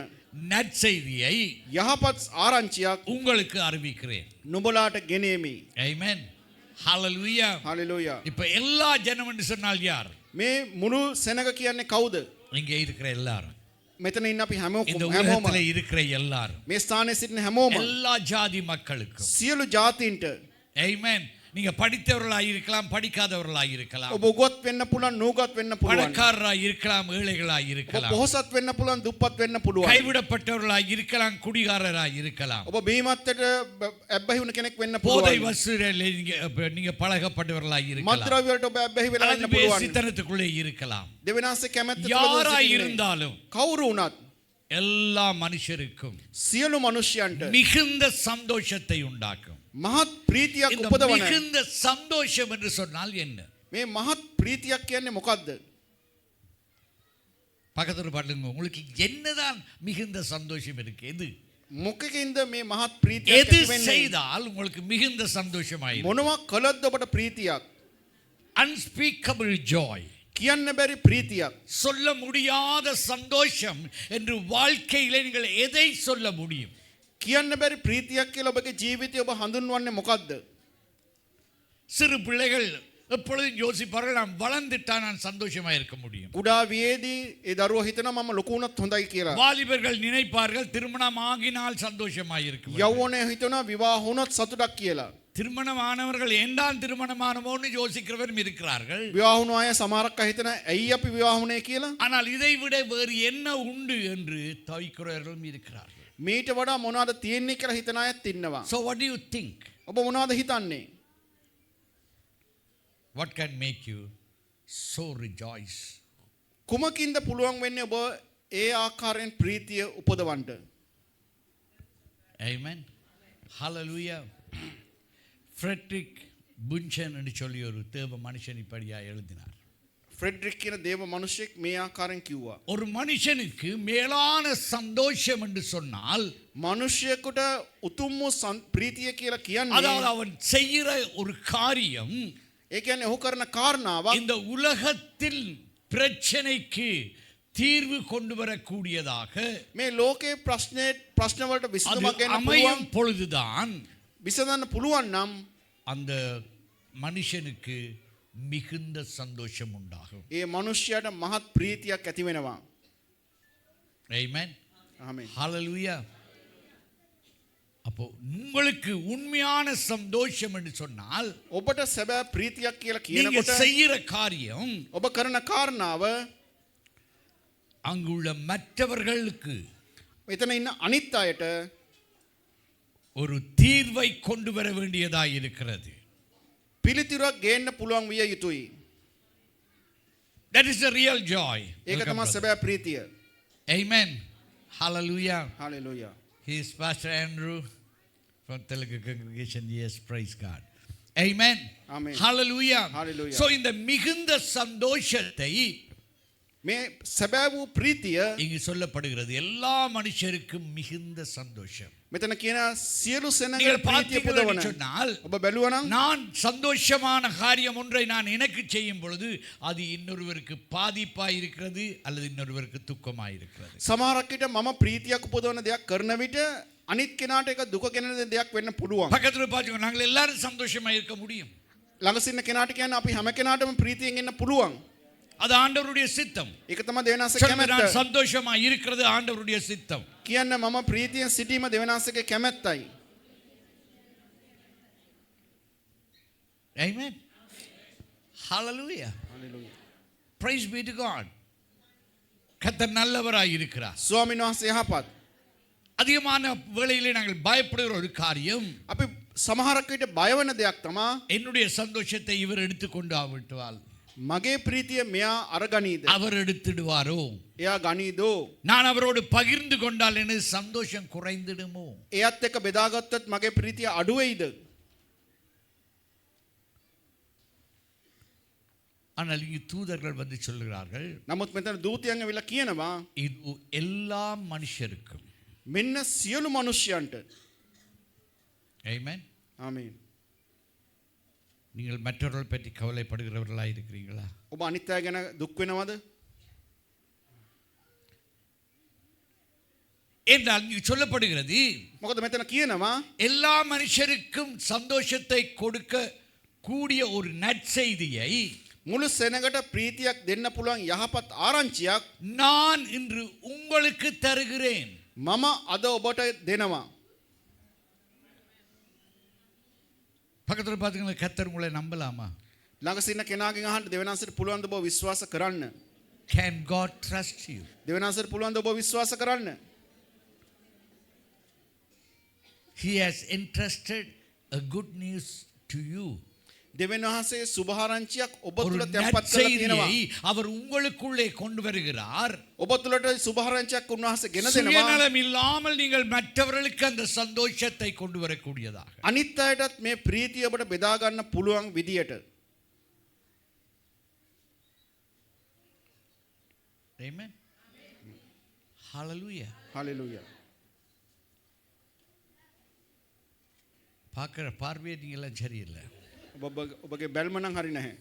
நற்செய்தியை යහපත් ආරංචියක් உங்களுக்கு அறிவிக்கிறேன். නුඹලාට ගෙනේමි. ஆமென் ஹalleluya. හalleluya. இப்ப எல்லா ஜனம் என்று சொன்னால் யார்? මේ මුළු සෙනඟ කියන්නේ කවුද? இங்கே இருக்கிற எல்லாரும், මෙතන ඉන්න අපි இந்த හැමෝම உலகத்திலே இருக்கிற எல்லாரும், මේ ස්ථානයේ සිටින හැමෝම எல்லா ஜாதி மக்களுக்கும். සියලු ජාතීන්ට ஆமென். நீங்க படித்தவர்களாய் இருக்கலாம், படிக்காதவர்களாய் இருக்கலாம், ඔබ උගත් වෙන්න පුළුවන්, නූගත් වෙන්න පුළුවන්. பணக்காரராய் இருக்கலாம், ஏழைகளாய் ඔබ இருக்கலாம், පොහොසත් වෙන්න පුළුවන්, දුප්පත් වෙන්න පුළුවන්. கைவிடப்பட்டவர்களாய் இருக்கலாம், குடிகாரராய் இருக்கலாம், ඔබ බීමත්තට ඇබ්බැහි වුණ කෙනෙක් වෙන්න போதை පුළුවන්. வசூலிலே நீங்க பழகப்பட்டவர்களாய் இருக்கலாம், මත්ද්‍රව්‍ය වලට ඔබ ඇබ්බැහි වෙලා அல்லது ඉන්න පුළුවන්. வேசித்தனத்துக்குள்ளே இருக்கலாம். දෙවිනාසේ කැමැත්ත யாராய் இருந்தாலும் කවුරු වුණත් எல்லா மனுஷருக்கும் සියලු මනුෂ්‍යයන්ට மிகுந்த சந்தோஷத்தை உண்டாக்கும். මහත් ප්‍රීතියක් இந்த උපදවන மிகுந்த சந்தோஷம் என்று சொன்னால் என்ன? මේ මහත් ප්‍රීතියක් කියන්නේ මොකද්ද? பக்கத்துல பாருங்க, உங்களுக்கு என்னதான் மிகுந்த சந்தோஷம் இருக்கு? எது මොකකින්ද මේ මහත් ප්‍රීතියක් எது ඇති වෙන්නේ? செய்தால் உங்களுக்கு மிகுந்த சந்தோஷமாயிரும்? මොනවා කළොත් ඔබට ප්‍රීතියක්? unspeakable joy, කියන්න බැරි ප්‍රීතියක්. சொல்ல முடியாத சந்தோஷம் என்று வாழ்க்கையிலே நீங்கள் எதை சொல்ல முடியும்? කියන්න බැරි ප්‍රීතියක් කියලා ඔබගේ ජීවිතය ඔබ හඳුන්වන්නේ මොකද්ද? சிறு பிள்ளைகள் எப்பொழுதும் யோசிப்பார்கள், நான் வளர்ந்துட்டா நான் சந்தோஷமா இருக்க முடியும். කුඩා වියේදී ඒ දරුවා හිතනවා මම ලොකු වුණත් හොඳයි කියලා. வாலிபர்கள் நினைப்பார்கள், திருமணம் ஆகினால் சந்தோஷமா இருக்கும். යෞවනය හිතනවා විවාහ වුණොත් සතුටක් කියලා. திருமணமானவர்கள் ஏண்டான் திருமணமானவோன்னு யோசிக்கிறவரும் இருக்கிறார்கள். විවාහ වුණ අය සමහරක් අය හිතනවා ඇයි අපි විවාහ වුණේ කියලා. ஆனால் இதை விட வேறு என்ன உண்டு என்று தவிக்கிறவர்களும் இருக்கிறார்கள். මීට වඩා මොනවද තියෙන්නේ කියලා හිතන අයත් ඉන්නවා. So what do you think? ඔබ මොනවද හිතන්නේ? What can make you so rejoice? කුමකින්ද පුළුවන් වෙන්නේ ඔබ ඒ ආකාරයෙන් ප්‍රීතිය උපදවන්න? Amen. Hallelujah. ஃப்ரெட்ரிக் புன்ச்சன் என்று சொல்லி ஒரு தேவ மனுஷன் இப்படியா எழுதினார். ෆ්‍රෙඩරික් කියන දේව මිනිසෙක් මේ ආකාරයෙන් කිව්වා. ஒரு மனுஷனுக்கு மேலான சந்தோஷம் என்று சொன்னால், මිනිසෙකුට උතුම් වූ ප්‍රීතිය කියලා කියන්නේ அதாவது அவன் செய்கிற ஒரு காரியம் ඒ කියන්නේ ඔහු කරන කාරණාවක් இந்த உலகத்தில் பிரச்சனைக்கு தீர்வு கொண்டு வரக்கூடியதாக මේ ලෝකේ ප්‍රශ්න වලට அது විසඳුමක් ගන්න அமையும் පුළුවන්. பொழுதுதான் විසඳන්න පුළුවන් නම් அந்த மனுஷனுக்கு மிகுந்த சந்தோஷம் உண்டாகும். ඒ මිනිසයාට මහත් ප්‍රීතියක් ඇති වෙනවා. Amen. ආමේන්. Hallelujah. அப்போ உங்களுக்கு உண்மையான சந்தோஷம் என்று சொன்னால், ඔබට සැබෑ ප්‍රීතියක් කියලා நீங்க කියනකොට செய்கிற காரியம் ඔබ කරන කාරණාව அங்குள்ள மற்றவர்களுக்கு එතන ඉන්න අනිත් අයට ஒரு தீர்வை கொண்டு வர வேண்டியதாய் இருக்கிறது. පිළිතුරක් ගේන්න පුළුවන් විය යුතුයි. That is the real joy. ඒක තමයි සැබෑ ප්‍රීතිය. Amen. Hallelujah. Hallelujah. He is Pastor Andrew from Telugu congregation. Yes, praise God. Amen. Amen. Hallelujah. Hallelujah. So இந்த மிகுந்த சந்தோஷத்தை මේ සැබෑ වූ ප්‍රීතිය இங்கு சொல்லப்படுகிறது எல்லா மனுஷருக்கும் மிகுந்த சந்தோஷம். මෙතන කියන සියලු සෙනඟ நீங்கள் ප්‍රීතිය பார்த்தீர்கள் පුදවන. என்று சொன்னால் ඔබ බැලුවා නම් நான் சந்தோஷமான காரியம் ஒன்றை நான் எனக்கு செய்யும் பொழுது அது இன்னொருவருக்கு பாதிப்பாய் இருக்கிறது அல்லது இன்னொருவருக்கு துக்கமாய் இருக்கிறது. සමහරක් විට මම ප්‍රීතියක් උපදවන දෙයක් කරන විට අනිත් කෙනාට ඒක දුක ගෙනෙන දෙයක් වෙන්න පුළුවන්. பக்கத்துல பாத்துக்கோ, நாங்கள் எல்லாரும் சந்தோஷமா இருக்க முடியும். ළඟ සින්න කෙනාට කියන්න අපි හැම කෙනාටම ප්‍රීතියෙන් ඉන්න පුළුවන්. அது ஆண்டவருடைய சித்தம். ඒක තමයි දෙවියන්සේ சொல்லுங்க, நான் කැමැත්ත. சந்தோஷமா இருக்கிறது ஆண்டவருடைய சித்தம். කියන්න මම ප්‍රීතියෙන් සිටීම දෙවියන්සේගේ කැමැත්තයි. Amen. Hallelujah. Praise be to God. கர்த்தர் நல்லவராய் இருக்கிறார். ස්වාමීන් වහන්සේ යහපත්. அதிகமான வேளையிலே நாங்கள் பயப்படுகிற ஒரு காரியம், අපි සමහරක් විට බය වෙන දෙයක් තමයි என்னுடைய சந்தோஷத்தை இவர் எடுத்துக்கொண்டு ஆவிட்டால் මගේ ප්‍රීතිය මෙයා අරගනීද? அவர் எடுத்துடுவாரோ, එයා ගනීදෝ? நான் அவரோடு பகிர்ந்து கொண்டால் எனது சந்தோஷம் குறைந்திடுமோ? එයත් එක්ක බෙදාගත්තොත් මගේ ප්‍රීතිය අඩු වෙයිද? ஆனால் இங்கு தூதர்கள் வந்து சொல்கிறார்கள், නමුත් මෙතන දූතයන් ඇවිල්ලා කියනවා இது எல்லா மனுஷருக்கும். මෙන්න සියලු මිනිස්යන්ට. Amen. ආමේන්. நீங்கள் மற்றவர்கள் பற்றி கவலைப்படுகிறவர்களாக இருக்கிறீங்களா? ඔබ අනිත් අය ගැන දුක් වෙනවද? என்றால் இங்கு சொல்லப்படுகிறது, මොකද මෙතන කියනවා எல்லா மனுஷருக்கும் சந்தோஷத்தை கொடுக்க கூடிய ஒரு நற்செய்தியை මුළු සෙනඟට ප්‍රීතියක් දෙන්න පුළුවන් යහපත් ආරංචියක් நான் இன்று உங்களுக்கு தருகிறேன். මම අද ඔබට දෙනවා. பக்கத்தில் பார்த்துக்கலாம், கர்த்தர் உங்களை நம்பலாமா? ළඟ සින්න කෙනාගෙන් අහන්න දෙවියන්සේට පුළුවන් ද ඔබ විශ්වාස කරන්න? Can God trust you? දෙවියන්සේට පුළුවන් ද ඔබ විශ්වාස කරන්න? He has entrusted a good news to you. දෙවියන් වහන්සේ සුභාරංචියක් ඔබ ஒரு තුල තැන්පත් කරලා තියෙනවා. நற்செய்தியை அவர் உங்களுக்குள்ளே கொண்டு வருகிறார். ඔබ තුලට සුභාරංචියක් උන්වහන්සේ ගෙන දෙනවා. சுயநலம் இல்லாமல் நீங்கள் மற்றவர்களுக்கு அந்த சந்தோஷத்தை கொண்டு வரக்கூடியதாக. අනිත් අයටත් මේ ප්‍රීතිය ඔබට බෙදා ගන්න පුළුවන් විදියට. Amen. Hallelujah. හalleluya. பார்க்குற பார்வையே நீங்களாம் சரியில்லை. ඔබගේ බැල්ම නම් හරි නැහැ.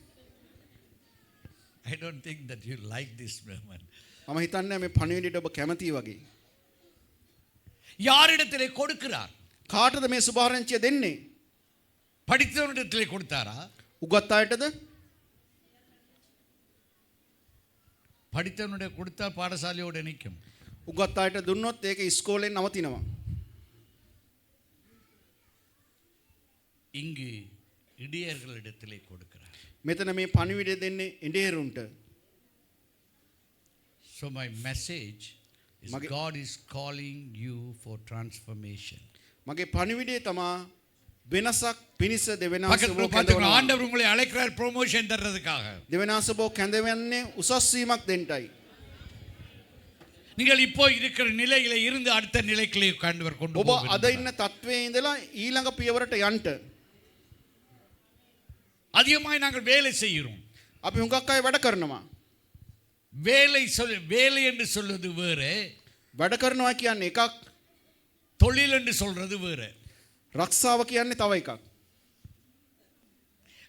I don't think that you like this moment. මම හිතන්නේ මේ පණිවිඩයට ඔබ කැමතියි වගේ. யாரிடத்திலே கொடுக்கிறார்? කාටද මේ සුභාරංචිය දෙන්නේ? படித்தவனிடத்திலே கொடுத்தாரா? උගත් අයටද? படித்தவனுடைய கொடுத்தா பாடசாலையோடு நிற்கும். උගත් අයට දුන්නොත් ඒක ඉස්කෝලෙන් නවතිනවා. இங்கு இடியர்களிடத்திலே கொடுக்கிறார். මෙතන මේ පණිවිඩය දෙන්නේ ඉඬේරුන්ට. So my message is Mage- God is calling you for transformation. මගේ පණිවිඩය තමා වෙනසක් පිණිස දෙවෙනාස பக்கத்துல ඔබ பார்த்துக்கணும், කැඳවනවා. ஆண்டவர் உங்களை அழைக்கிறார் ப்ரொமோஷன் தர்றதுக்காக. දෙවෙනාස ඔබ කැඳවන්නේ උසස් වීමක් දෙන්නයි. நீங்கள் இப்போ இருக்கிற நிலையில இருந்து அடுத்த நிலைக்கு ஆண்டவர் கொண்டு ඔබ අද போகிறார். ඉන්න තත්වයේ ඉඳලා ඊළඟ පියවරට යන්න. அதிகமாய் நாங்கள் வேலை செய்கிறோம். අපි හුඟක් අය වැඩ කරනවා. வேலை என்று சொல்வது வேறு, වැඩ කරනවා කියන්නේ එකක්, தொழில் என்று சொல்றது வேறு. රක්ෂාව කියන්නේ තව එකක්.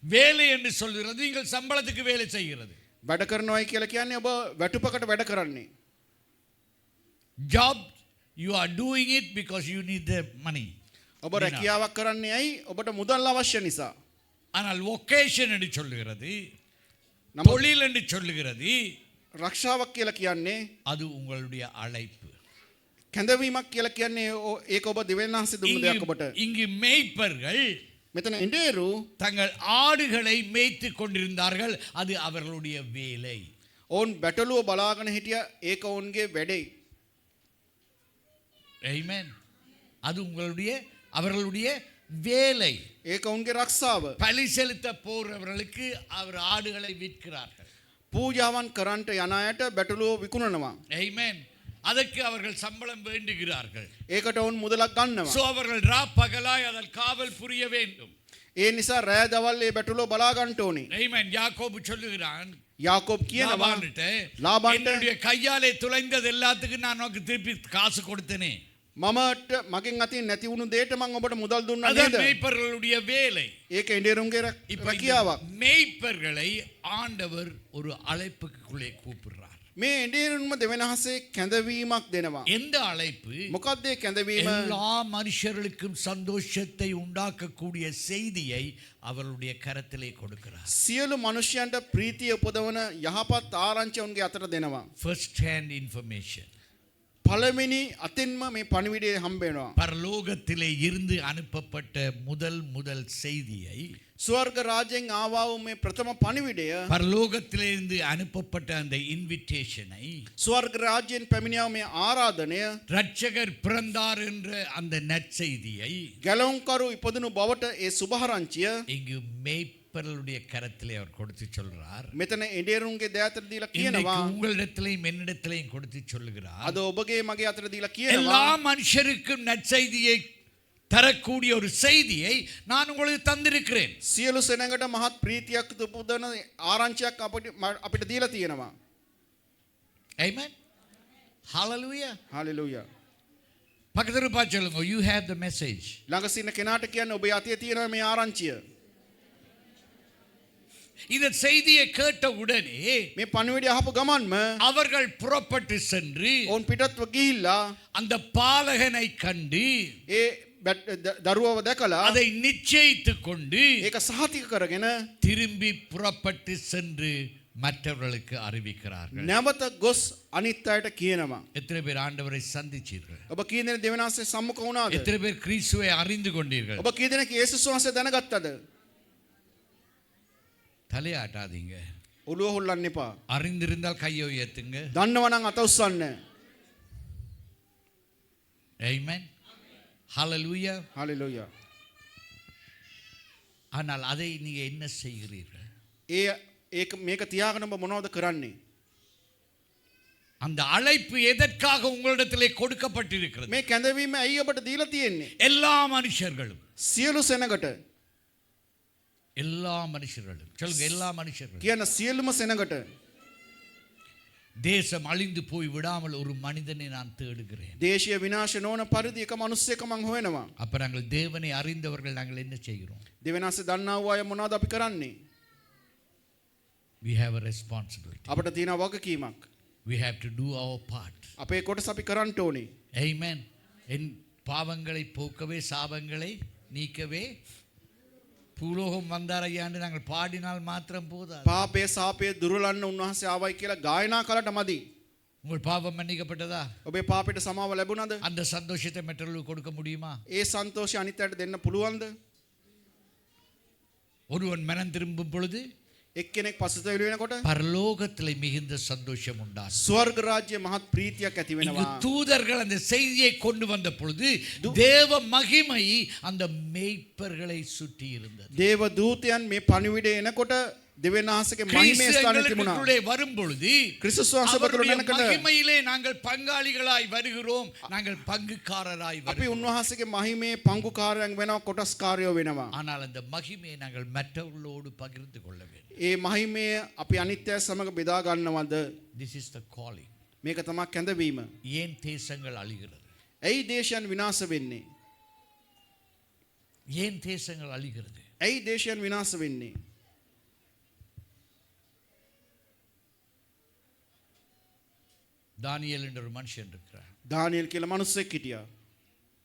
வேலை என்று சொல்கிறது நீங்கள் சம்பளத்துக்கு வேலை செய்கிறது. වැඩ කරනවායි කියලා කියන්නේ ඔබ වැටුපකට වැඩ කරන්නේ. Job, you are doing it because you need the money. ඔබ රැකියාවක් කරන්නේ ඇයි? ඔබට මුදල් අවශ්‍ය නිසා. ஆனால் ஒகேஷன் என்று சொல்லுகிறது, නමුත් தொழில் என்று சொல்லுகிறது, රක්ෂාවක් කියලා කියන්නේ அது உங்களுடைய அழைப்பு. කැඳවීමක් කියලා කියන්නේ ඒක ඔබ දෙවියන්වහන්සේ දුන්න දෙයක් ඔබට. இங்கு மேய்ப்பர்கள் මෙතන ඉඬේරු தங்கள் ஆடுகளை மேய்த்து கொண்டிருந்தார்கள், அது அவர்களுடைய வேலை. ඔවුන් බැටළුව බලාගෙන හිටිය ඒක ඔවුන්ගේ වැඩේ. Amen. அது அவர்களுடைய வேலை. ඒක ඔවුන්ගේ රක්ෂාව. பலி செலுத்த போறவர்களுக்கு அவர் ஆடுகளை விற்கிறார்கள். පූජාවන් කරන්ට යන අයට බැටළුව විකුණනවා. Amen. அதற்கு அவர்கள் சம்பளம் வேண்டுகிறார்கள். ඒකට ඔවුන් මුදලක් சோ ගන්නවා. அவர்கள் பகலாய் அதில் காவல் புரிய வேண்டும். ඒ නිසා රෑ දවල් ඒ බැටළුව බලා ගන්න ඕනේ. Amen. யாக்கோபு சொல்லுகிறான் යාකෝබ් කියනවා லாபான்கிட்ட, லாபான்ட்ட என்னுடைய கையாலே துளைந்தது எல்லாத்துக்கும் நான் உனக்கு திருப்பி காசு கொடுத்தனே. මමට මගෙන් අතින් නැති වුණු දෙයට මම ඔබට මුදල් දුන්නා அதான் නේද? மேய்ப்பர்களுடைய வேலை. ඒක ඉන්දියරුන්ගේ இப்ப இந்த රැකියාවක්. மேய்ப்பர்களை ஆண்டவர் ஒரு அழைப்புக்குள்ளே கூப்பிடுறார். මේ ඉන්දියරුන්ම දෙවෙනහසේ කැඳවීමක් දෙනවා. எந்த அழைப்பு? මොකක්ද ඒ කැඳවීම? எல்லா மனுஷர்களுக்கும் சந்தோஷத்தை உண்டாக்கக்கூடிய செய்தியை அவருடைய கரத்திலே கொடுக்கிறார். සියලු මනුෂ්‍යයන්ට ප්‍රීතිය උපදවන යහපත් ආරංචි උන්ගේ අතට දෙනවා. First hand information. පළවෙනි අතින්ම මේ පණිවිඩය හම්බ වෙනවා. பரலோகத்திலே இருந்து அனுப்பப்பட்ட முதல் செய்தியை, ස්වර්ග රාජ්‍යයෙන් ආවා වූ මේ ප්‍රථම පණිවිඩය, பரலோகத்திலே இருந்து அனுப்பப்பட்ட அந்த இன்விடேஷனை, ස්වර්ග රාජ්‍යයෙන් පැමිණියා මේ ආරාධනය, ரட்சகர் பிறந்தார் என்ற அந்த நற்செய்தியை ගැලවුම්කරු ඉපදුණු බවට ඒ සුභාරංචිය இங்கு மேய்ப்பர்களுடைய கரத்திலே அவர் கொடுத்து சொல்றார். මෙතන ඉන්දියරුන්ගේ දෑතට දීලා இன்றைக்கு කියනවා. உங்களிடத்திலேயும் என்னிடத்திலேயும் கொடுத்து சொல்லுகிறார். අද ඔබගේ මගේ අතට දීලා எல்லா කියනවා. மனுஷருக்கும் நற்செய்தியை தரக்கூடிய ஒரு செய்தியை நான் உங்களுக்கு தந்திருக்கிறேன். සියලු සෙනඟට මහත් ප්‍රීතියක් උපදවන ආරංචියක් අපිට දීලා තියෙනවා. Amen. Hallelujah. හalleluya. பக்கத்துல பார்த்து சொல்லுங்க, you have the message. ළඟ සින්න කෙනාට කියන්න ඔබේ අතේ තියෙනවා මේ ආරංචිය. இந்த செய்தியை கேட்ட உடனே මේ පණිවිඩය අහපු ගමන්ම அவர்கள் புறப்பட்டு சென்று ඔවුන් පිටත්ව ගිහිල්ලා அந்த பாலகனை கண்டு ඒ දරුවව දැකලා அதை நிச்சயித்துக் கொண்டு ඒක සහතික කරගෙන திரும்பி புறப்பட்டு சென்று மற்றவர்களுக்கு அறிவிக்கிறார்கள். නැවත ගොස් අනිත් අයට කියනවා. எத்தனை பேர் ஆண்டவரை சந்திச்சீர்கள்? ඔබ කී දෙනෙක් දෙවියන්සේ සම්මුඛ වුණාද? எத்தனை பேர் கிறிஸ்துவை அறிந்து கொண்டீர்கள்? ඔබ කී දෙනෙක් යේසුස් වහන්සේ දැනගත්තද? தலையாட்டாதீங்க. ඔළුව හොල්ලන්න එපා. அறிந்திருந்தால் கையை உயர்த்துங்க. දන්නව නම් අත උස්සන්න. Amen. Hallelujah. හalleluya. ஆனால் அதை நீங்க என்ன செய்கிறீர்கள்? ඒක මේක තියාගෙන ඔබ මොනවද කරන්නේ? அந்த அழைப்பு எதற்காக உங்களிடத்திலே கொடுக்கப்பட்டிருக்கிறது? මේ කැඳවීම ඇයි ඔබට දීලා තියෙන්නේ? எல்லா மனுஷர்களும், සියලු සෙනඟට எல்லா மனுஷர்களும் சொல்லுங்க, எல்லா மனுஷர்களும். කියන සියලුම සෙනඟට தேசம் அழிந்து போய் விடாமல் ஒரு மனிதனை நான் தேடுகிறேன். දේශීය විනාශ නොවන පරිදි එක මිනිස්සෙක් මං හොයනවා. அப்ப நாங்கள் தேவனை அறிந்தவர்கள் நாங்கள் என்ன செய்கிறோம்? දෙවියන්සේ දන්නා වූ අය මොනවද අපි කරන්නේ? We have a responsibility. අපිට තියෙන වගකීමක්. We have to do our part. අපේ කොටස අපි කරන්න ඕනේ. Amen. என் பாவங்களை போக்கவே சாபங்களை நீக்கவே பூலோகம் வந்தார் ஐயாண்டு நாங்கள் பாடினால் மாத்திரம் போதாது. පාපය සාපය දුරලන්න උන්වහන්සේ ආවයි කියලා ගායනා කළට මදි. உங்கள் பாவம் மன்னிக்கப்பட்டதா? ඔබේ පාපයට සමාව ලැබුණාද? அந்த சந்தோஷத்தை மற்றவர்களுக்கு கொடுக்க முடியுமா? ඒ සන්තෝෂය අනිත් අයට දෙන්න පුළුවන්ද? ஒருவன் மனம் திரும்பும் பொழுது එක්කෙනෙක් පසුතැවිලි වෙනකොට பரலோகத்திலே மிகுந்த சந்தோஷம் உண்டாகும். ස්වර්ග රාජ්‍ය මහත් ප්‍රීතියක් ඇති இங்கு වෙනවා. தூதர்கள் அந்த செய்தியை கொண்டு வந்த பொழுது தேவ மகிமை அந்த மேய்ப்பர்களை சுற்றி இருந்தது. දේව දූතයන් මේ පණිවිඩය එනකොට දෙවියන් වහන්සේගේ මහිමේ ස්ථානෙ තිබුණා. கிறிஸ்துவுக்குள்ளே வரும் பொழுது ක්‍රිස්තුස් වහන්සේ බතුල அவருடைய එනකොට மகிமையிலே நாங்கள் பங்காளிகளாய் வருகிறோம், நாங்கள் பங்குக்காரராய் අපි வருகிறோம். උන්වහන්සේගේ මහිමේ පංගුකාරයන් වෙනවා, කොටස්කාරයෝ වෙනවා. ஆனால் அந்த மகிமையை நாங்கள் மற்றவர்களோடு பகிர்ந்து கொள்ள வேண்டும். ඒ මහිමය අපි අනිත් අය සමග බෙදා ගන්නවද? This is the calling. මේක තමයි කැඳවීම. ஏன் தேசங்கள் அழிகிறது? ඇයි දේශයන් විනාශ වෙන්නේ? ஏன் தேசங்கள் அழிகிறது? ඇයි දේශයන් විනාශ වෙන්නේ? தானியேல் என்ற ஒரு மனுஷன் இருக்கிறார். දානියෙල් කියලා මිනිස්සෙක් හිටියා.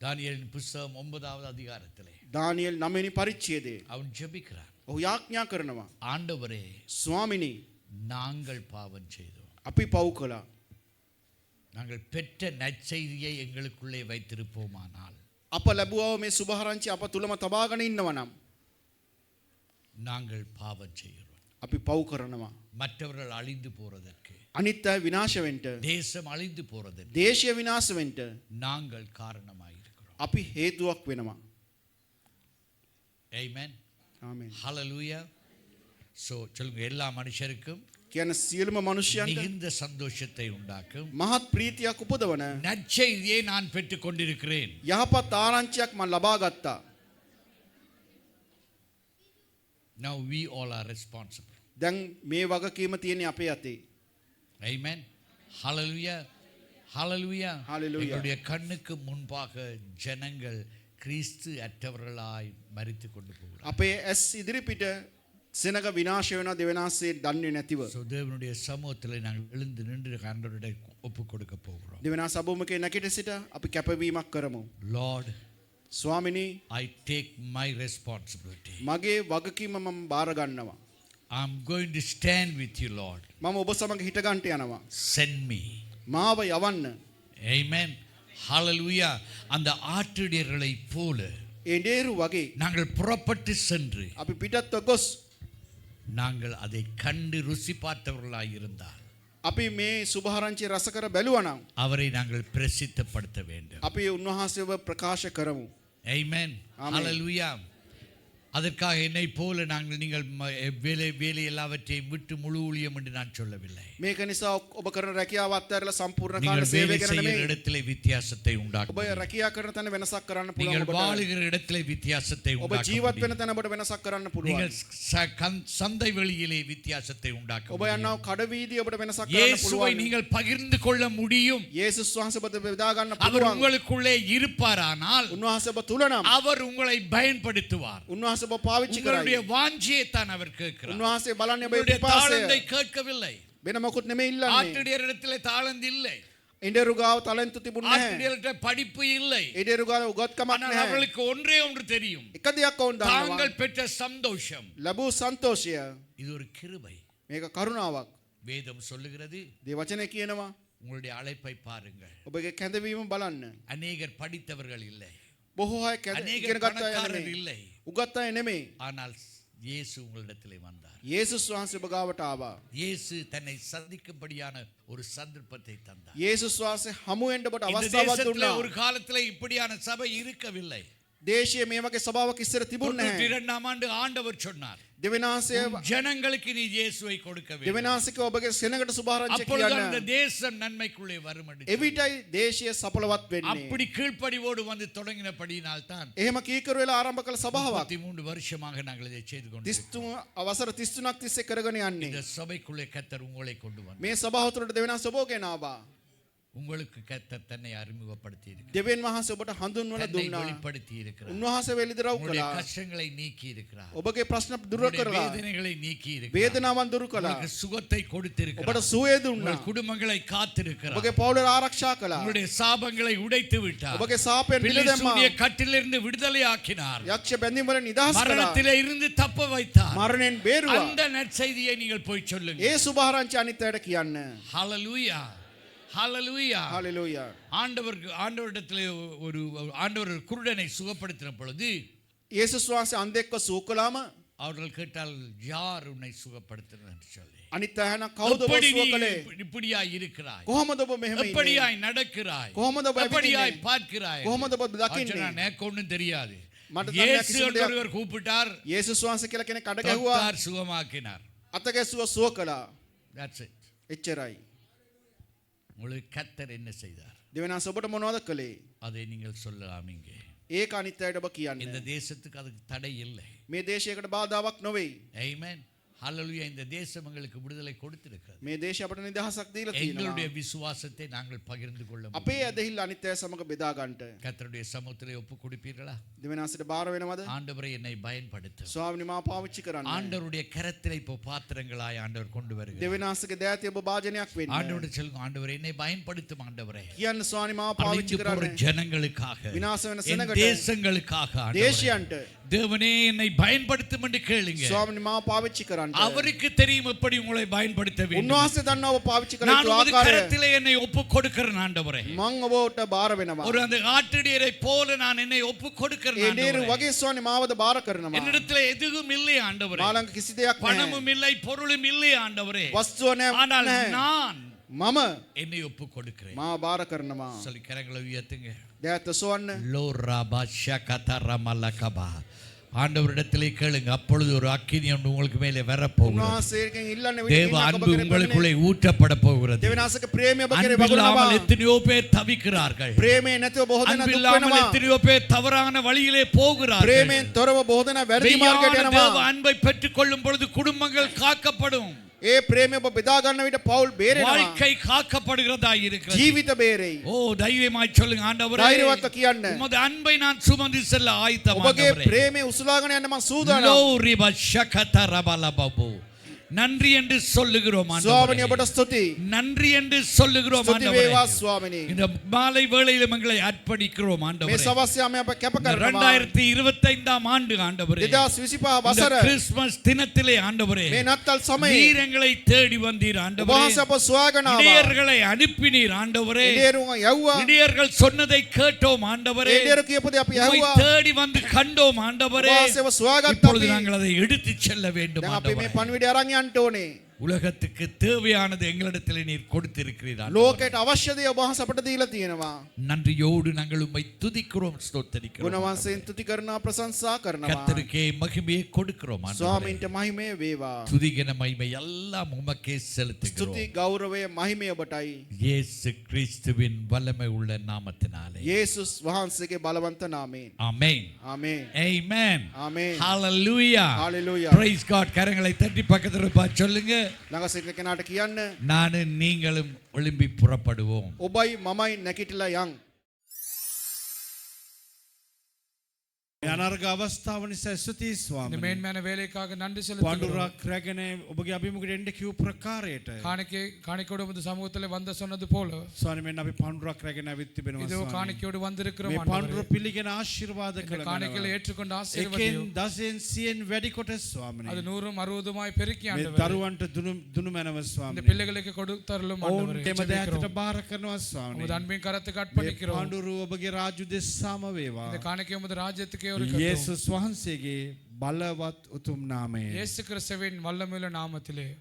தானியேலின் புஸ்தகம் 9வது அதிகாரத்திலே දානියෙල් 9 වෙනි පරිච්ඡේදයේ அவன் ஜெபிக்கிறான். ඔහු යාඥා කරනවා. ஆண்டவரே, ස්වාමිනී, நாங்கள் பாவம் செய்தோம். අපි පව් කළා. நாங்கள் பெற்ற நற்செய்தியை எங்களுக்குள்ளே வைத்திருப்போமானால் අප ලැබුවා මේ සුභාරංචි අප තුලම තබාගෙන ඉන්නවා නම් நாங்கள் பாவம் செய்கிறோம். අපි පව් කරනවා. மற்றவர்கள் அழிந்து போறதற்கு, අනිත් අය විනාශ වෙන්න, தேசம் அழிந்து போறதற்கு දේශය විනාශ වෙන්න நாங்கள் காரணமாயிருக்கிறோம். අපි හේතුවක් වෙනවා. Amen. ආමෙන්. Hallelujah. So சொல்லுங்க, எல்லா மனுஷருக்கும் කියන සියලුම මිනිසයන්ට மிகுந்த சந்தோஷத்தை உண்டாக்கும் මහත් ප්‍රීතියක් උපදවන நற்செய்தியை நான் பெற்றுக் கொண்டிருக்கிறேன். යහපත් ආරංචියක් මම ලබා ගත්තා. Now we all are responsible. දැන් මේ වගකීම තියෙන්නේ අපේ අතේ. Amen. Hallelujah. Hallelujah. Hallelujah. எங்களுடைய கண்ணுக்கு முன்பாக ஜனங்கள் கிறிஸ்து அற்றவர்களாய் மரித்துக் கொண்டு போகிறார். අපේ ඇස් ඉදිරිපිට සෙනග විනාශ වෙනවා දෙවනාසේ දන්නේ නැතිව. So தேவனுடைய சமூகத்தில் நாங்கள் எழுந்து நின்று ஆண்டவருடைய ஒப்பு கொடுக்க போகிறோம். දෙවනා සබුමකේ නැගිට සිට අපි කැපවීමක් කරමු. Lord, ස්වාමිනී I take my responsibility. මගේ වගකීම මම බාර ගන්නවා. I'm going to stand with you, Lord. මම ඔබ සමග හිට ගන්නට යනවා. Send me. මාව යවන්න. Amen. Hallelujah. அந்த ஆட்டுடையர்களைப் போல එඬේරු වගේ நாங்கள் புறப்பட்டு சென்று අපි පිටත්ව ගොස් நாங்கள் அதை கண்டு ருசி பார்த்தவர்களாய் இருந்தால் අපි මේ සුභාරංචි රස කර බැලුවා නම් அவரை நாங்கள் பிரசித்தப்படுத்த வேண்டும். අපි උන්වහන්සේව ප්‍රකාශ කරමු. Amen. Amen. Hallelujah. அதற்காக என்னை போல நீங்கள் வேலை எல்லாவற்றையும் விட்டு முழு ஊழியம் என்று நான் சொல்லவில்லை. මේක නිසා ඔබ කරන රැකියාව අත්හැරලා සම්පූර්ණ කාල நீங்கள் සේවය வேலை කරන செய்கிற නෙමෙයි. இடத்திலே வித்தியாசத்தை ඔබ உண்டாக்கும். රැකියා කරන තැන වෙනසක් කරන්න පුළුවන් நீங்கள் ඔබට. வாழுகிற இடத்திலே வித்தியாசத்தை ඔබ உண்டாக்கும். ජීවත් වෙන තැන ඔබට වෙනසක් කරන්න நீங்கள் පුළුවන්. சந்தை வெளியிலே வித்தியாசத்தை உண்டாக்கும். ඔබ යනවා කඩවීදී ඔබට වෙනසක් කරන්න இயேசுவை පුළුවන්. நீங்கள் பகிர்ந்து கொள்ள முடியும். යේසුස් වහන්සේ ඔබට බෙදා ගන්න அவர் පුළුවන්. உங்களுக்குள்ளே இருப்பாரானால் උන්වහන්සේ ඔබ තුල නම් அவர் உங்களை பயன்படுத்துவார். උන්වහන්සේ ඔබ පාවිච්චි உங்களுடைய කරයි. வாஞ்சியை தான் அவர் கேட்கிறார். උන්වහන්සේ බලන්නේ ඔබේ உங்களுடைய தாளந்தை පිපාසය. கேட்கவில்லை. වෙන මොකුත් නෙමෙයි ඉල්ලන්නේ. ஆட்டுடையரிடத்திலே தாளந்து இல்லை. ඉඬේරු ගාව තලන්තු තිබුණ නැහැ. ஆட்டுடையர்கிட்ட படிப்பு இல்லை. ඉඬේරු ගාව උගත්කමක් ஆனால் නැහැ. அவர்களுக்கு ஒன்றே ஒன்று தெரியும். එක දෙයක් වුන් දන්නවා. தாங்கள் பெற்ற சந்தோஷம் ලැබූ සන්තෝෂය இது ஒரு கிருபை. මේක කරුණාවක්. வேதம் சொல்லுகிறது. දේ වචනේ කියනවා உங்களுடைய அழைப்பை பாருங்கள். ඔබගේ කැඳවීම බලන්න. அநேகர் படித்தவர்கள் இல்லை. බොහෝ අය ඉගෙන அநேகர் ගත්ත අය பணக்காரர் නෙමෙයි. இல்லை. උගත් අය නෙමෙයි. ஆனால் இயேசு உங்களிடத்திலே வந்தார். යේසුස් වහන්සේ ඔබ ගාවට ආවා. இயேசு தன்னை சந்திக்கும்படியான ஒரு சந்தர்ப்பத்தை தந்தார். යේසුස් වහන්සේ හමු වෙන්න ඔබට இந்த අවස්ථාවක් தேசத்திலே දුන්නා. ஒரு காலத்திலே இப்படியான சபை இருக்கவில்லை. දේශයේ මේ වගේ සභාවක් ඉස්සර තිබුණේ නැහැ. 92 ஆண்டு ஆண்டவர் சொன்னார், දෙවිනාසය ஜனங்களுக்கு நீ இயேசுவை கொடுக்க வேண்டும். දෙවිනාසික ඔබගේ සෙනඟට සුභාරංචි அப்பொழுது அந்த කියන්න. தேசம் நன்மைக்குள்ளே வரும் என்று சொன்னார். එවිටයි දේශය සඵලවත් වෙන්නේ. அப்படி கீழ்ப்படிவோடு வந்து தொடங்கினபடியினால் தான் එහෙම කීකරු වෙලා ආරම්භ කළ සභාවක් 33 வருஷமாக நாங்கள் இதை செய்து கொண்டிருக்கிறோம். 33 අවසර 33ක් තිස්සේ කරගෙන යන්නේ. இந்த சபைக்குள்ளே கர்த்தர் உங்களை கொண்டு வந்தார். මේ සභාව තුළට දෙවිනාස ඔබ ගෙන ආවා. உங்களுக்கு கர்த்தர் தன்னை அறிமுகப்படுத்தி இருக்கிறார். දෙවියන් වහන්සේ ඔබට හඳුන්වලා தன்னை දුන්නා. வெளிப்படுத்தி இருக்கிறார். උන්වහන්සේ වෙලිදරව් உங்களுடைய කළා. கஷ்டங்களை நீக்கி இருக்கிறார். ඔබගේ ප්‍රශ්න දුරු உங்களுடைய කරලා. வேதனைகளை நீக்கி இருக்கிறார். වේදනාවන් දුරු කළා. உங்களுக்கு சுகத்தை ඔබට கொடுத்திருக்கிறார். සුවය දුන්නා. உங்கள் குடும்பங்களை காத்திருக்கிறார். ඔබගේ පවුල ආරක්ෂා කළා. உங்களுடைய சாபங்களை உடைத்து விட்டார். ඔබගේ සාපයෙන් පිළ දැම්මා. பிலிஸ்தீனிய கட்டிலிருந்து விடுதலை ஆக்கினார். යක්ෂ බැඳීම් වලින් නිදහස් කළා. மரணத்திலே இருந்து தப்ப வைத்தார். මරණයෙන් බේරුවා. அந்த நற்செய்தியை நீங்கள் போய் சொல்லுங்க. ඒ සුභාරංචි අනිත් අයට කියන්න. ஹalleluya. ஹalleluya. හalleluya. ஆண்டவரிடத்திலே ஆண்டவர் குருடனை சுகப்படுத்தின பொழுது යේසුස් වහන්සේ අන්ධෙක්ව සුව කළාම அவர்கள் கேட்டால் யார் உன்னை சுகப்படுத்தினார் என்று சொல்லி. අනිත් අය නම් කවුද ඔබ எப்படி සුව நீ කළේ? இப்படியாய் இருக்கிறாய்? කොහොමද ඔබ මෙහෙම ඉන්නේ? எப்படியாய் நடக்கிறாய்? කොහොමද ඔබ எப்படியாய் ඇවිදින්නේ? பார்க்கிறாய்? කොහොමද ඔබ ஆச்சா, දකින්නේ? எனக்கு ஒண்ணும் தெரியாது. මට දන්නේ இயேசு කිසිම දෙයක්. ஒருவர் கூப்பிட்டார், යේසුස් වහන්සේ කියලා කෙනෙක් අඩ ගැහුවා. தொட்டார், சுகமாக்கினார். අත ගැස්සුවා සුව කළා. That's it. එච්චරයි. உங்களுக்கு கர்த்தர் என்ன செய்தார்? දෙවිනාස ඔබට මොනවද කළේ? அதை நீங்கள் சொல்லலாம் இங்கே. ඒක අනිත් අයට ඔබ කියන්න. இந்த தேசத்துக்கு அதுக்கு தடை இல்லை. මේ දේශයකට බාධාවක් නොවේයි. Amen. ஹalleluya. இந்த தேசம் எங்களுக்கு விடுதலை கொடுத்திருக்கிறது. මේ දේශය අපට නිදහසක් දීලා எங்களுடைய තියෙනවා. விசுவாசத்தை நாங்கள் பகிர்ந்து கொள்ள முடியும். අපේ ඇදහිල්ල අනිත් අය සමග බෙදා ගන්නට. கர்த்தருடைய சமூகத்திலே ஒப்பு கொடுப்பீர்களா? දෙවිනාසට බාර වෙනවද? ஆண்டவரை என்னை பயன்படுத்தும். ස්වාමිනේ මාව පාවිච්චි කරන්න. ஆண்டவருடைய கரத்திலே இப்போ பாத்திரங்களாய் ஆண்டவர் கொண்டு வருகிறார். දෙවිනාසගේ දෑතේ ඔබ භාජනයක් වෙන්න. ஆண்டவருடைய சொல்லுங்க, ஆண்டவரே என்னை பயன்படுத்தும் ஆண்டவரே. කියන්න ස්වාමී මාව පාවිච්චි அழிந்து போற කරන්න. ஜனங்களுக்காக, විනාශ වෙන என் සෙනඟට. தேசங்களுக்காக ஆண்டவரே. දේශයන්ට. தேவனே என்னை பயன்படுத்தும் என்று கேளுங்க. ස්වාමිනේ මාව පාවිච්චි කරන්න. அவருக்கு தெரியும் எப்படி உங்களை பயன்படுத்த வேண்டும். උන්වහන්සේ දන්නවා ඔබ පාවිච්චි කළ நான் යුතු உமது ආකාරය. கரத்திலே என்னை ஒப்பு கொடுக்கிறேன் ஆண்டவரே. මං ඔබට බාර වෙනවා. ஒரு அந்த ஆட்டுடையரை போல நான் என்னை ஒப்பு கொடுக்கிறேன் ඒ ඩේරු ஆண்டவரே. වගේ ස්වාමී මාවද බාර කරනවා. என்னிடத்திலே எதுவும் இல்லை ஆண்டவரே. මා ළඟ කිසි දෙයක් නැහැ. பணமும் இல்லை, பொருளும் இல்லை ஆண்டவரே. වස්තුව ஆனால் නැහැ. நான் මම என்னை ஒப்பு கொடுக்கிறேன். මාව බාර කරනවා. சொல்லி கரங்களை உயர்த்துங்க. දෑත සොවන්න. லோ ராபா ஷகத ரமலகபா ஆண்டவரிடத்திலே கேளுங்க, அப்பொழுது ஒரு அக்கினி ஒன்று உங்களுக்கு மேலே வரப்போகிறது. උන්වහන්සේගෙන් ඉල්ලන්නේ தேவ அன்பு உங்களுக்குள்ளே ஊற்றப்பட போகிறது. දෙවිනාසක ප්‍රේමය ඔබ කෙරේ அன்பில்லாமல் වගුරුනවා. எத்தனையோ பேர் தவிக்கிறார்கள். ප්‍රේමය නැතිව බොහෝ දෙනා දුක් அன்பில்லாமல் වෙනවා. எத்தனையோ பேர் தவறான வழியிலே போகிறார்கள். ප්‍රේමයෙන් තොරව බොහෝ දෙනා වැරදි මාර්ගයට மெய்யான தேவ යනවා. அன்பை பெற்றுக் கொள்ளும் பொழுது குடும்பங்கள் காக்கப்படும், ඒ ප්‍රේමය ඔබ බෙදා ගන්න විට පවුල් බේරෙනවා. வாழ்க்கை காக்கப்படுகிறதா இருக்கிறது. ජීවිත බේරෙයි. ஓ தைரியமாய் சொல்லுங்க, ஆண்டவரே ධෛර්යවත්ව කියන්න. உமது அன்பை நான் சுமந்து செல்ல ඔබගේ ஆயத்தமானவரே. ප්‍රේමය උසුලාගෙන යන්න මම සූදානම්. லோரி பஷகத ரபலபபு. நன்றி என்று சொல்லுகிறோம் ස්වාමිනේ ஆண்டவரே. ඔබට ස්තුතියි. நன்றி என்று சொல்லுகிறோம் ස්තුති ஆண்டவரே. වේවා ස්වාමිනේ. இந்த மாலை வேளையில எங்களை அர்ப்பணிக்கிறோம் මේ ஆண்டவரே. සවස් යාමේ අප කැප කරනවා. 2025 ஆண்டு ஆண்டவரே. 2025 இந்த වසර கிறிஸ்துமஸ் தினத்திலே ஆண்டவரே, මේ නත්තල් සමයේ நீர் எங்களை தேடி வந்தீர் ஆண்டவரே. වහන්සේ අප සොයාගෙන ආවා. இடையர்களை அனுப்பினீர் ஆண்டவரே. ඉඩේරුව යවුවා. இடையர்கள் சொன்னதை கேட்டோம் ஆண்டவரே. ඉඩේරු කියපු දේ අපි உம்மை යවුවා. தேடி வந்து கண்டோம் ஆண்டவரே. වහන්සේව සොයාගත්තා இப்பொழுது අපි. நாங்கள் அதை எடுத்துச் செல்ல வேண்டும் දැන් අපි මේ ஆண்டவரே. පණිවිඩය අරන් යන්න ඕනේ. உலகத்துக்கு தேவையானது எங்களிடத்தில் நீர் கொடுத்திருக்கிறீர் ஆண்டவரே. ලෝකයට අවශ්‍ය දේ ඔබ වහන්සේ අපට දීලා තියෙනවා. நன்றியோடு நாங்கள் உம்மை துதிக்கிறோம், ஸ்தோத்திரிக்கிறோம். ගුණවන්තයන් තුති කරනවා, ප්‍රශංසා කරනවා. கர்த்தருக்கே மகிமையை கொடுக்கிறோம் ஆண்டவரே. ස්වාමීන්ට මහිමය වේවා. துதிகன மகிமை எல்லாம் உமக்கே செலுத்துகிறோம். ස්තුති ගෞරවය මහිමය ඔබටයි. இயேசு கிறிஸ்துவின் வல்லமை உள்ள நாமத்தினாலே. යේසුස් වහන්සේගේ බලවන්ත නාමයෙන්. ஆமென். ආමේන්. Amen. ආමේන්. Hallelujah. Hallelujah. Praise God. கரங்களை தட்டி பக்கத்துல பார்த்து சொல்லுங்க, ළඟ සිටින කෙනාට කියන්න, நானும் நீங்களும் எழும்பி புறப்படுவோம். ඔබයි මමයි නැගිටලා යන්. අනර්ග අවස්ථාව නිසා ස්තුතියි இந்த ස්වාමීනි. மேன்மையான வேலைக்காக நன்றி செலுத்துகிறோம். පඬුරක් රැගෙන ඔබගේ අභිමුඛයට එන්න කිව් ප්‍රකාරයට காணிக்கையோடு உமது சமூகத்தில் வந்த சொன்னது போல ස්වාමීනි මෙන්න අපි පඬුරක් රැගෙන ඇවිත් තිබෙනවා இதோ ස්වාමීනි. காணிக்கையோடு வந்திருக்கிறோம் මේ ஆண்டவரே. පඬුර පිළිගෙන ආශිර්වාද இந்த කළ காணிக்கைகளை මැනව. ஏற்றுக்கொண்ட එකෙන් ஆசீர்வதியும் 10න් 100න් වැඩි කොට ස්වාමීනි. அது 100ம் 60மாய் பெருக்கி මේ ஆண்டவரே. දරුවන්ට දුනු මැනව இந்த ස්වාමීනි. பிள்ளைகளுக்கு கொடுத்தருளும் ඔවුන් ஆண்டவரே. දෙම දෑතට ஜெபிக்கிறோம். බාර කරනවා ස්වාමීනි. உமது அன்பின் கரத்துக்கு මේ அர்ப்பணிக்கிறோம். පඬුරු ඔබගේ රාජ්‍ය දෙස්සාම වේවා. இந்த காணிக்கை உமது ராஜ்யத்துக்கே ஒரு යේසුස් වහන්සේගේ බලවත් උතුම් නාමයෙන්. இயேசு கிறிஸ்துவின் வல்லமையுள்ள நாமத்திலே. உள்ளத்திலே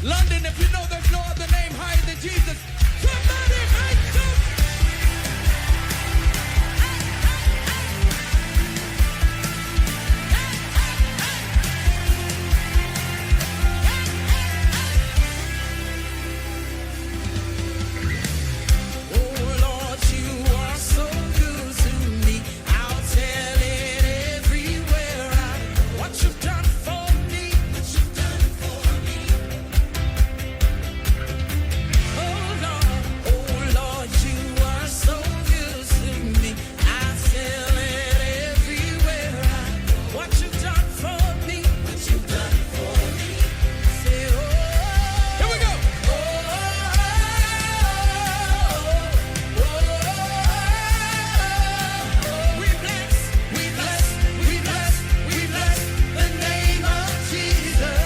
London, if you know there's no other name higher than Jesus, somebody make some. Oh Lord, you are so good to me. I'll tell it everywhere I go. What you've done for me. What you've done for me. Oh Lord, you are so good to me. I'll tell it everywhere I go. What you've done for me. What you've done for me. Say, oh. Here we go. We bless the name of Jesus.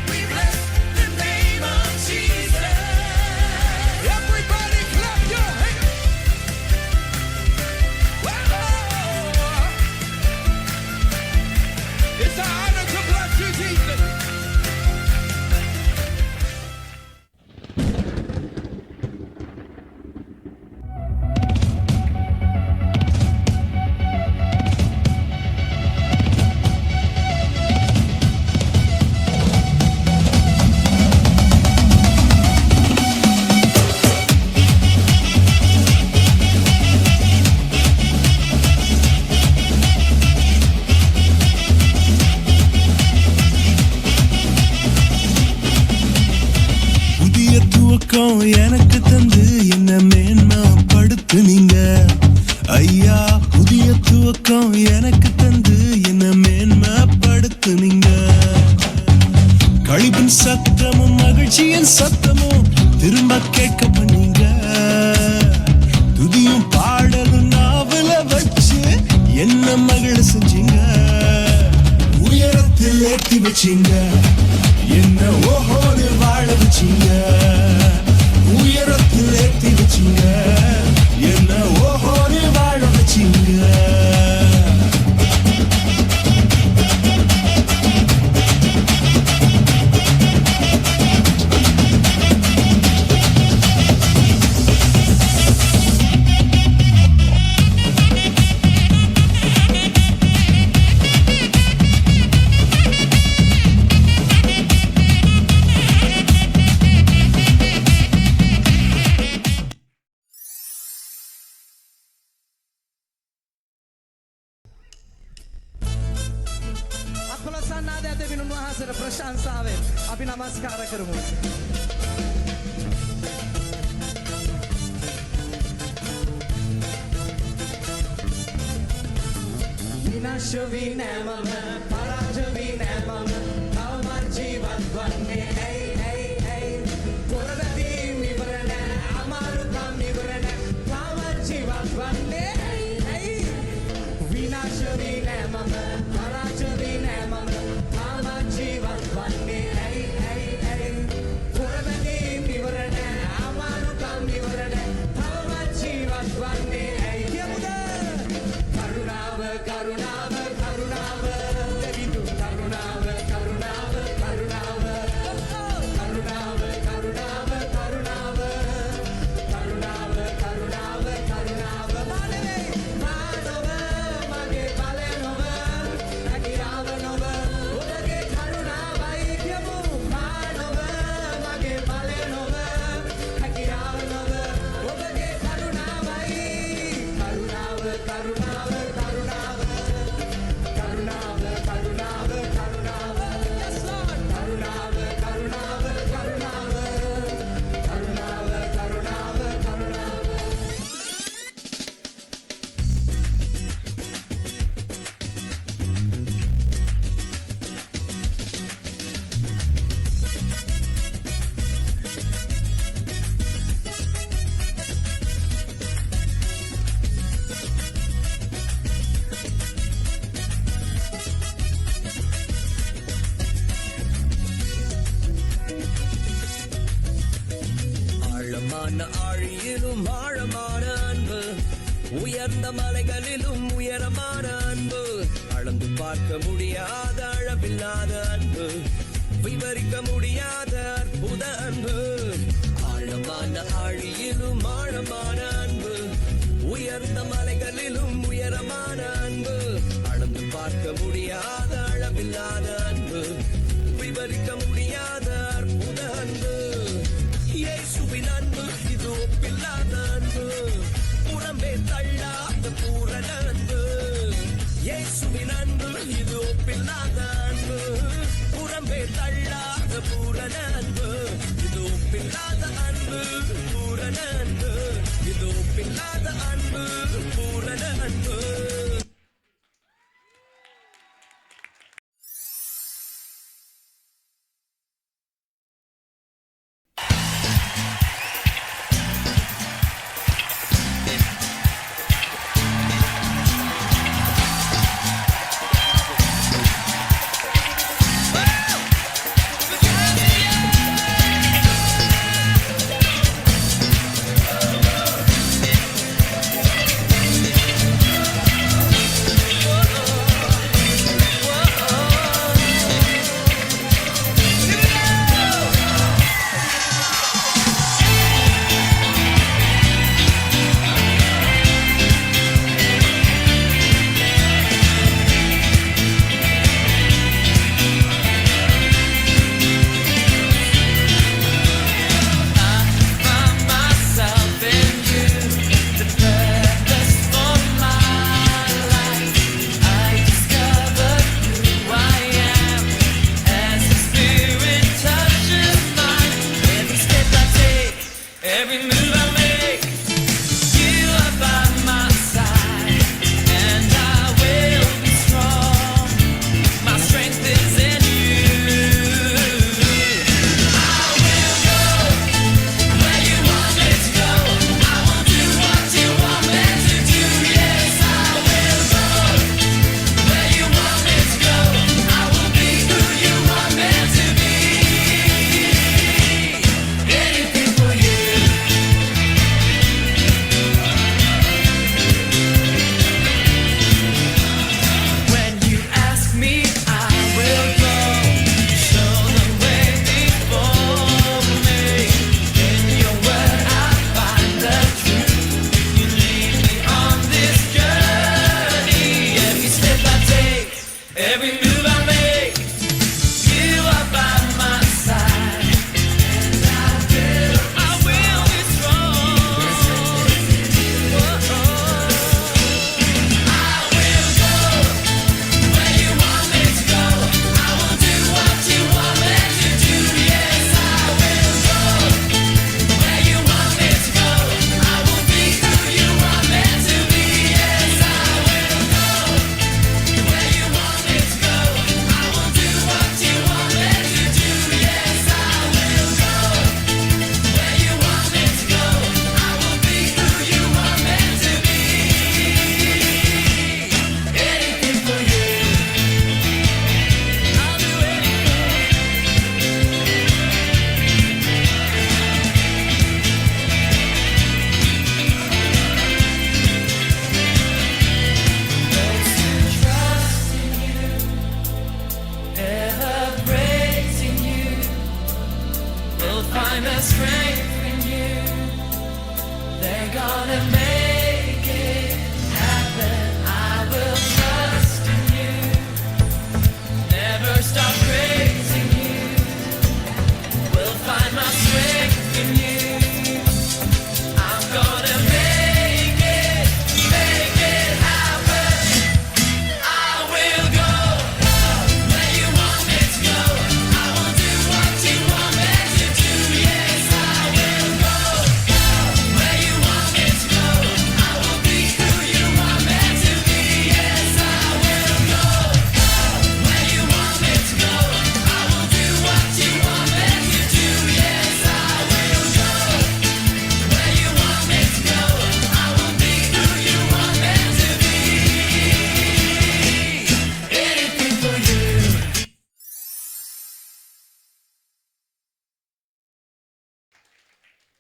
We bless the name of Jesus. Everybody clap your hands. It's an honor to bless you, Jesus. புதிய துவக்கம் எனக்கு தந்து என்ன மேன்மைப்படுத்துனீங்க ஐயா. புதிய துவக்கம் எனக்கு தந்து என்ன மேன்மைப்படுத்துனீங்க. கழிப்பின் சத்தமும் மகிழ்ச்சியின் சத்தமும் திரும்ப கேட்க பண்ணீங்க. துதியும் பாடலும் நாவல வச்சு என்ன மகிழ செஞ்சீங்க. உயரத்தில் ஏற்றி வச்சீங்க என்ன ஓஹோடு வாழ வச்சீங்க. உயரத்தில் ஏற்றி வச்சீங்க என்ன ஓஹோடு வாழ வச்சீங்க. අපලසන්නාද ඇද විනුන් වහන්සේට ප්‍රශංසාවෙන් අපි නමස්කාර කරමු. විනාශ වී නෑ මම, පරාජ වී නෑ මම, තවමත් ජීවත් වන්නේ ඇයි. පොරවැදීම් ඉවර නෑ, අමාරුකම් ඉවර නෑ, තවමත් ජීවත් වන්නේ ඇයි. විනාශ වී නෑ මම, පරාජ වී නෑ මම, තවමත් ජීවත් වන්නේ ඇයි. පොරවැදීම් ඉවර නෑ, අමාරුකම් ඉවර නෑ, තවමත් ජීවත් වන්නේ ඇයි. කියමුද? කරුණාව දෙවි ஆழமான ஆழியிலும் ஆழமான அன்பு, உயர்ந்த மலைகளிலும் உயரமான அன்பு, அளந்து பார்க்க முடியாத அளவில்லாத அன்பு, விவரிக்க முடியாத அற்புத அன்பு. ஆழமான ஆழியிலும் ஆழமான அன்பு, உயர்ந்த மலைகளிலும் உயரமான அன்பு, அளந்து பார்க்க முடியாத அளவில்லாத அன்பு, விவரிக்க முடியாத அற்புத அன்பு. இயேசுவின் அன்பு இது ஒப்பில்லாத அன்பு, புறம்பே தள்ளாத பூரண அன்பு. இயேசுவின் அன்பு இது ஒப்பில்லாத அன்பு, புறம்பே தள்ளாத பூரண அன்பு. இது ஒப்பில்லாத அன்பு, பூரண அன்பு. இது ஒப்பில்லாத அன்பு, பூரண அன்பு.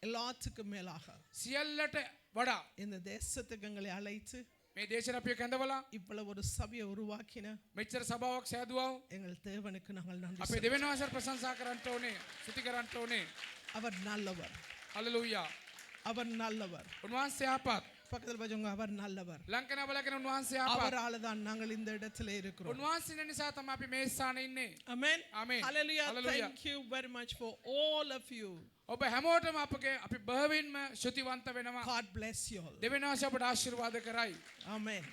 எல்லாத்துக்கும் மேலாக සියල්ලට වඩා இந்த தேசத்துக்கு எங்களை அழைத்து මේ දේශන අපිව කැඳවලා இவ்வளவு ஒரு சபையை உருவாக்கின මෙච්චර සභාවක් සෑදුවා எங்கள் தேவனுக்கு நாங்கள் நன்றி අපේ செலுத்துகிறோம். දෙවියන් වහන්සේට ප්‍රශංසා කරන්න ඕනේ ස්තුති කරන්න ඕනේ அவர் நல்லவர், හලෙලූයා அவர் நல்லவர். උන්වහන්සේ ආපත් பக்கத்தில் வச்சவங்க அவர் நல்லவர். ලංකන බලකන උන්වහන්සේ ආපත් அவரால தான் நாங்கள் இந்த இடத்துல இருக்கிறோம். උන්වහන්සේ නිසා තමයි අපි මේ ස්ථානයේ ඉන්නේ Amen. Amen. Hallelujah. Hallelujah. Thank you very much for all of you. ඔබ හැමෝටම අපි බහවින්ම ශුතිවන්ත වෙනවා God bless you all. දෙවියන් වහන්සේ අපට ආශිර්වාද කරයි Amen.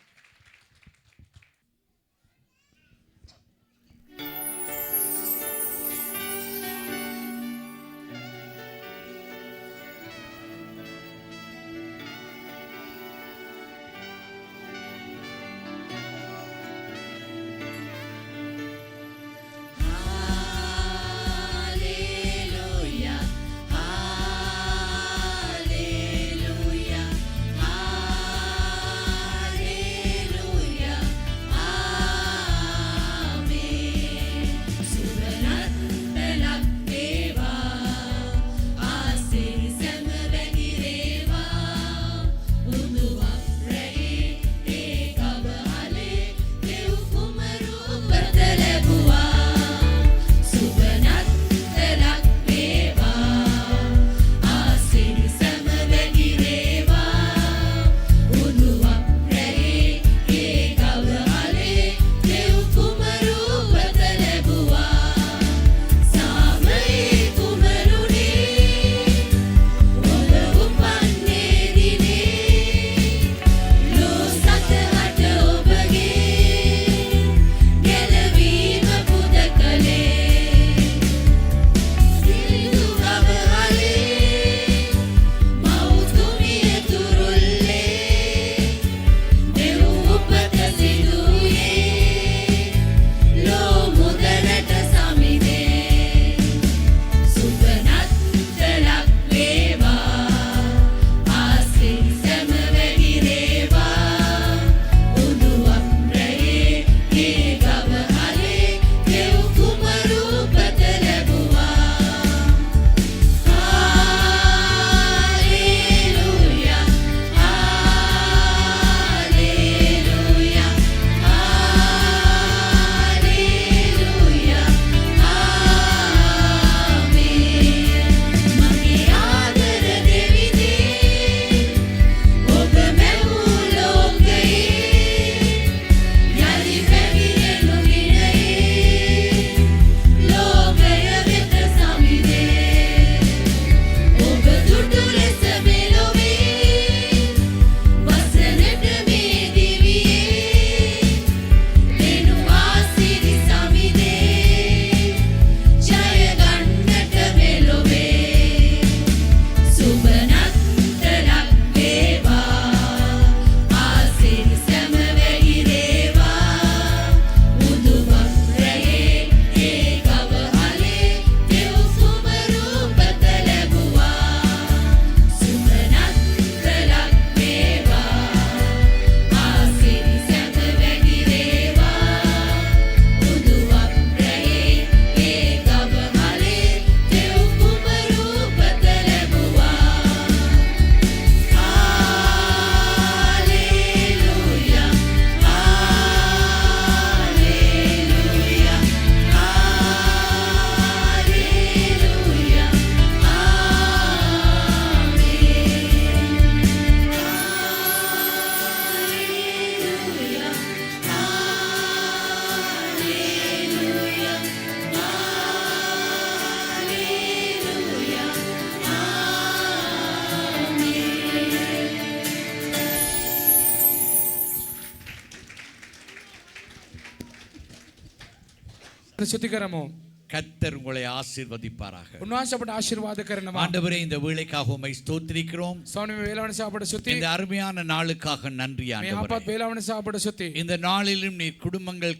Hallelujah, hallelujah, hallelujah, amen. Subanattalak deva, ආසිරි සැම වැగిරේවා. උඳුවක් රැහේ ඒකව අලේ දෙව් කුමරු උපත ලැබුවා. සුබනත්තරක් වේවා, ආසිරි සැම වැగిරේවා. උඳුවක් රැහේ ඒකව අලේ දෙව් කුමරු උපත ලැබුවා. සාමයේ කුමරුනේ ඔබ උපන්නේ දිනේ. ලෝසත හට ඔබගේ ගැලවීම පුද කළේ. සිරිඳු ගව අලේ මෞතුමිය තුරුල්ලේ දෙව් උපත සිදුවේ. ලෝ මුදලට සමිදේ. සුබනත්තරක් වේවා, ආසිරි සැම වැగిරේවා. උඳුවක් රැහේ ඒ ගව අලේ දෙව් කුමරු උපත ලැබුවා. Hallelujah, hallelujah, hallelujah, amen. මගේ ආදර දෙවිනේ ඔබ මැවූ ලෝකයේ යලි පැමිණෙනු දිනයේ ලෝකය වෙත සමිදේ. ඔබ දුටු ලෙස මෙලොවේ වසනට මේ දිවියේ දෙනු ආසිරි සමිදේ. ජය ගන්නට මෙලොවේ. සුබනත්තරක් වේවා, ආසිරි සැම වැగిරේවා. උඳුවක් රැහේ ඒ ගව අලේ දෙව් කුමරු උපත ලැබුවා. සුබනත්තරක් වේවා, ආසිරි සැම වැగిරේවා. උඳුවක් රැහේ ඒ ගව අලේ දෙව් කුමරු උපත ලැබුවා. Hallelujah, hallelujah, hallelujah, ස්තුති කරමු கர்த்தர் உங்களை ஆசீர்வதிப்பாராக උන්වහන්සේ අපට ආශිර්වාද කරනවා ஆண்டவரே இந்த வேளைக்காக உம்மை ஸ்தோத்திரிக்கிறோம் ස්වාමී මේ වේලාව නිසා අපට ස්තුති இந்த அருமையான நாளுக்காக நன்றி මේ ஆண்டவரே අපත් වේලාව නිසා අපට ස්තුති இந்த நாளிலும் நீர்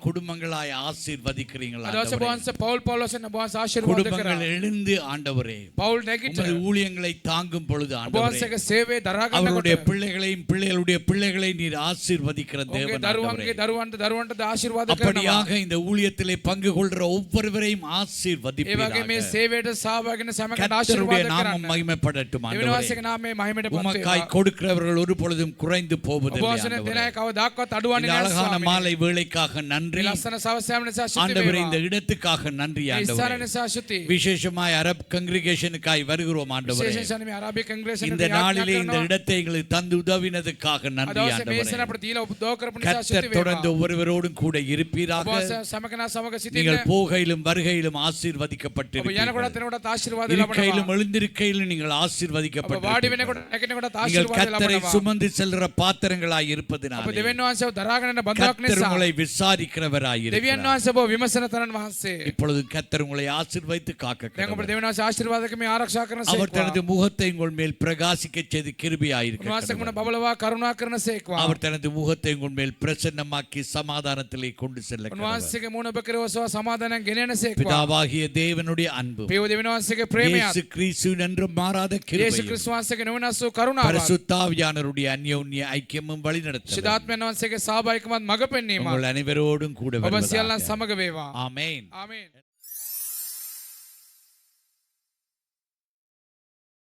குடும்பங்களாய் ஆசீர்வதிக்கிறீங்களா අදවස ஆண்டவரே? වහන්සේ පෞල් පෞලොස් වහන්සේ ආශිර්වාද குடும்பங்கள் කරා எழுந்து ஆண்டவரே පෞල් නැගිට உமது ஊழியங்களை தாங்கும் பொழுது ஆண்டவரே වහන්සේගේ சேவை දරා அவருடைய ගන්නකොට பிள்ளைகளையும் பிள்ளைகளுடைய பிள்ளைகளை நீர் ஆசீர்வதிக்கிற ඔබගේ தேவன் දරුවන්ගේ ஆண்டவரே. දරුවන්ට ආශිර්වාද කරනවා அப்படியாக இந்த ஊழியத்திலே பங்கு கொள்கிற ஒவ்வொருவரையும் ඒ වගේ මේ ஆசீர்வதிப்பீராக. සේවයට සහභාගී වෙන සෑම කෙනාට கர்த்தருடைய ආශිර්වාද நாமம் කරන්න. மகிமைப்படட்டும் දෙවියන් ஆண்டவரே. වහන්සේගේ නාමයේ මහිමයට පත් உமக்காய் වේවා. கொடுக்கிறவர்கள் ஒரு பொழுதும் குறைந்து ඔබ போவதில்லை වහන්සේ ஆண்டவரே. දෙනයි කවදාවත් අඩුවන්නේ இந்த නැහැ அழகான ස්වාමීනි. மாலை வேளைக்காக මේ நன்றி ලස්සන සවස් යාම නිසා ශුති ஆண்டவரே. இந்த වේවා. இடத்துக்காக நன்றி මේ ස්ථාන ஆண்டவரே. නිසා ශුති. விசேஷமாய் அரப் கங்கிரிகேஷனுக்காய் வருகிறோம் ஆண்டவரே. විශේෂයෙන් මේ අරාබි කංග්‍රේසයට இந்த நாளிலே இந்த இடத்தை எங்களுக்கு தந்து உதவினதுக்காக நன்றி අදවසේ ஆண்டவரே. මේසන අපිට දීලා උදව් කරපු නිසා ශුති கர்த்தர் தொடர்ந்து වේවා. ஒவ்வொருவரோடும் கூட ඔබ இருப்பீராக. සෑම කෙනා සමග நீங்கள் සිටින්න. போகையிலும் வருகையிலும் ඔබ ஆசீர்வதிக்கப்பட்டிருப்பீர்கள். යනකොටත් එනකොටත් ආශිර්වාද இருக்கையிலும் ලබනවා. எழுந்திருக்கையிலும் நீங்கள் ඔබ වාඩි ஆசீர்வதிக்கப்பட்டிருப்பீர்கள். වෙනකොට නැගිටිනකොටත් நீங்கள் ආශිර්වාද கர்த்தரை ලබනවා. சுமந்து செல்கிற பாத்திரங்களாய் ඔබ இருப்பதினாலே දෙවියන් වහන්සේව දරාගෙන යන බඳුනක් கர்த்தர் නිසා உங்களை விசாரிக்கிறவராய் දෙවියන් இருக்கிறார். වහන්සේ ඔබ විමසන තරන් වහන්සේ. இப்பொழுது கர்த்தர் உங்களை ஆசீர்வதித்து காக்க දැන් ඔබ கடவுள். දෙවියන් වහන්සේ ආශිර්වාදක මේ ආරක්ෂා කරන அவர் සේක්වා. தனது முகத்தை உங்கள் மேல் பிரகாசிக்க செய்து கிருபையாயிருக்க උන්වහන්සේ මුණ கடவுள். බබලවා කරුණා කරන සේක්වා. அவர் தனது முகத்தை உங்கள் மேல் பிரசன்னமாக்கி சமாதானத்திலே கொண்டு செல்ல கடவுள். උන්වහන්සේගේ මුණ ඔබ කෙරෙහි ඔසවා සමාදානයෙන් ගෙනෙන සේක්වා. பிதாவாகிய தேவனுடைய அன்பு, පියව දෙවියන් වහන්සේගේ ප්‍රේමයත් இயேசு கிறிஸ்துவின் என்று மாறாத යේසු கிருபையும், ක්‍රිස්තුස් වහන්සේගේ නොවෙනස් වූ කරුණාවත් பரிசுத்தாவியானவருடைய அந்யோன்ய ஐக்கியமும் வழிநடத்தலும் ශිදාත්මයන් වහන්සේගේ සහභාගීකමත් මඟ පෙන්වීමත් உங்கள் அனைவரோடும் கூட ඔබ வருவதாக. සියල්ලන් සමග වේවා. ஆமென். ආමේන්.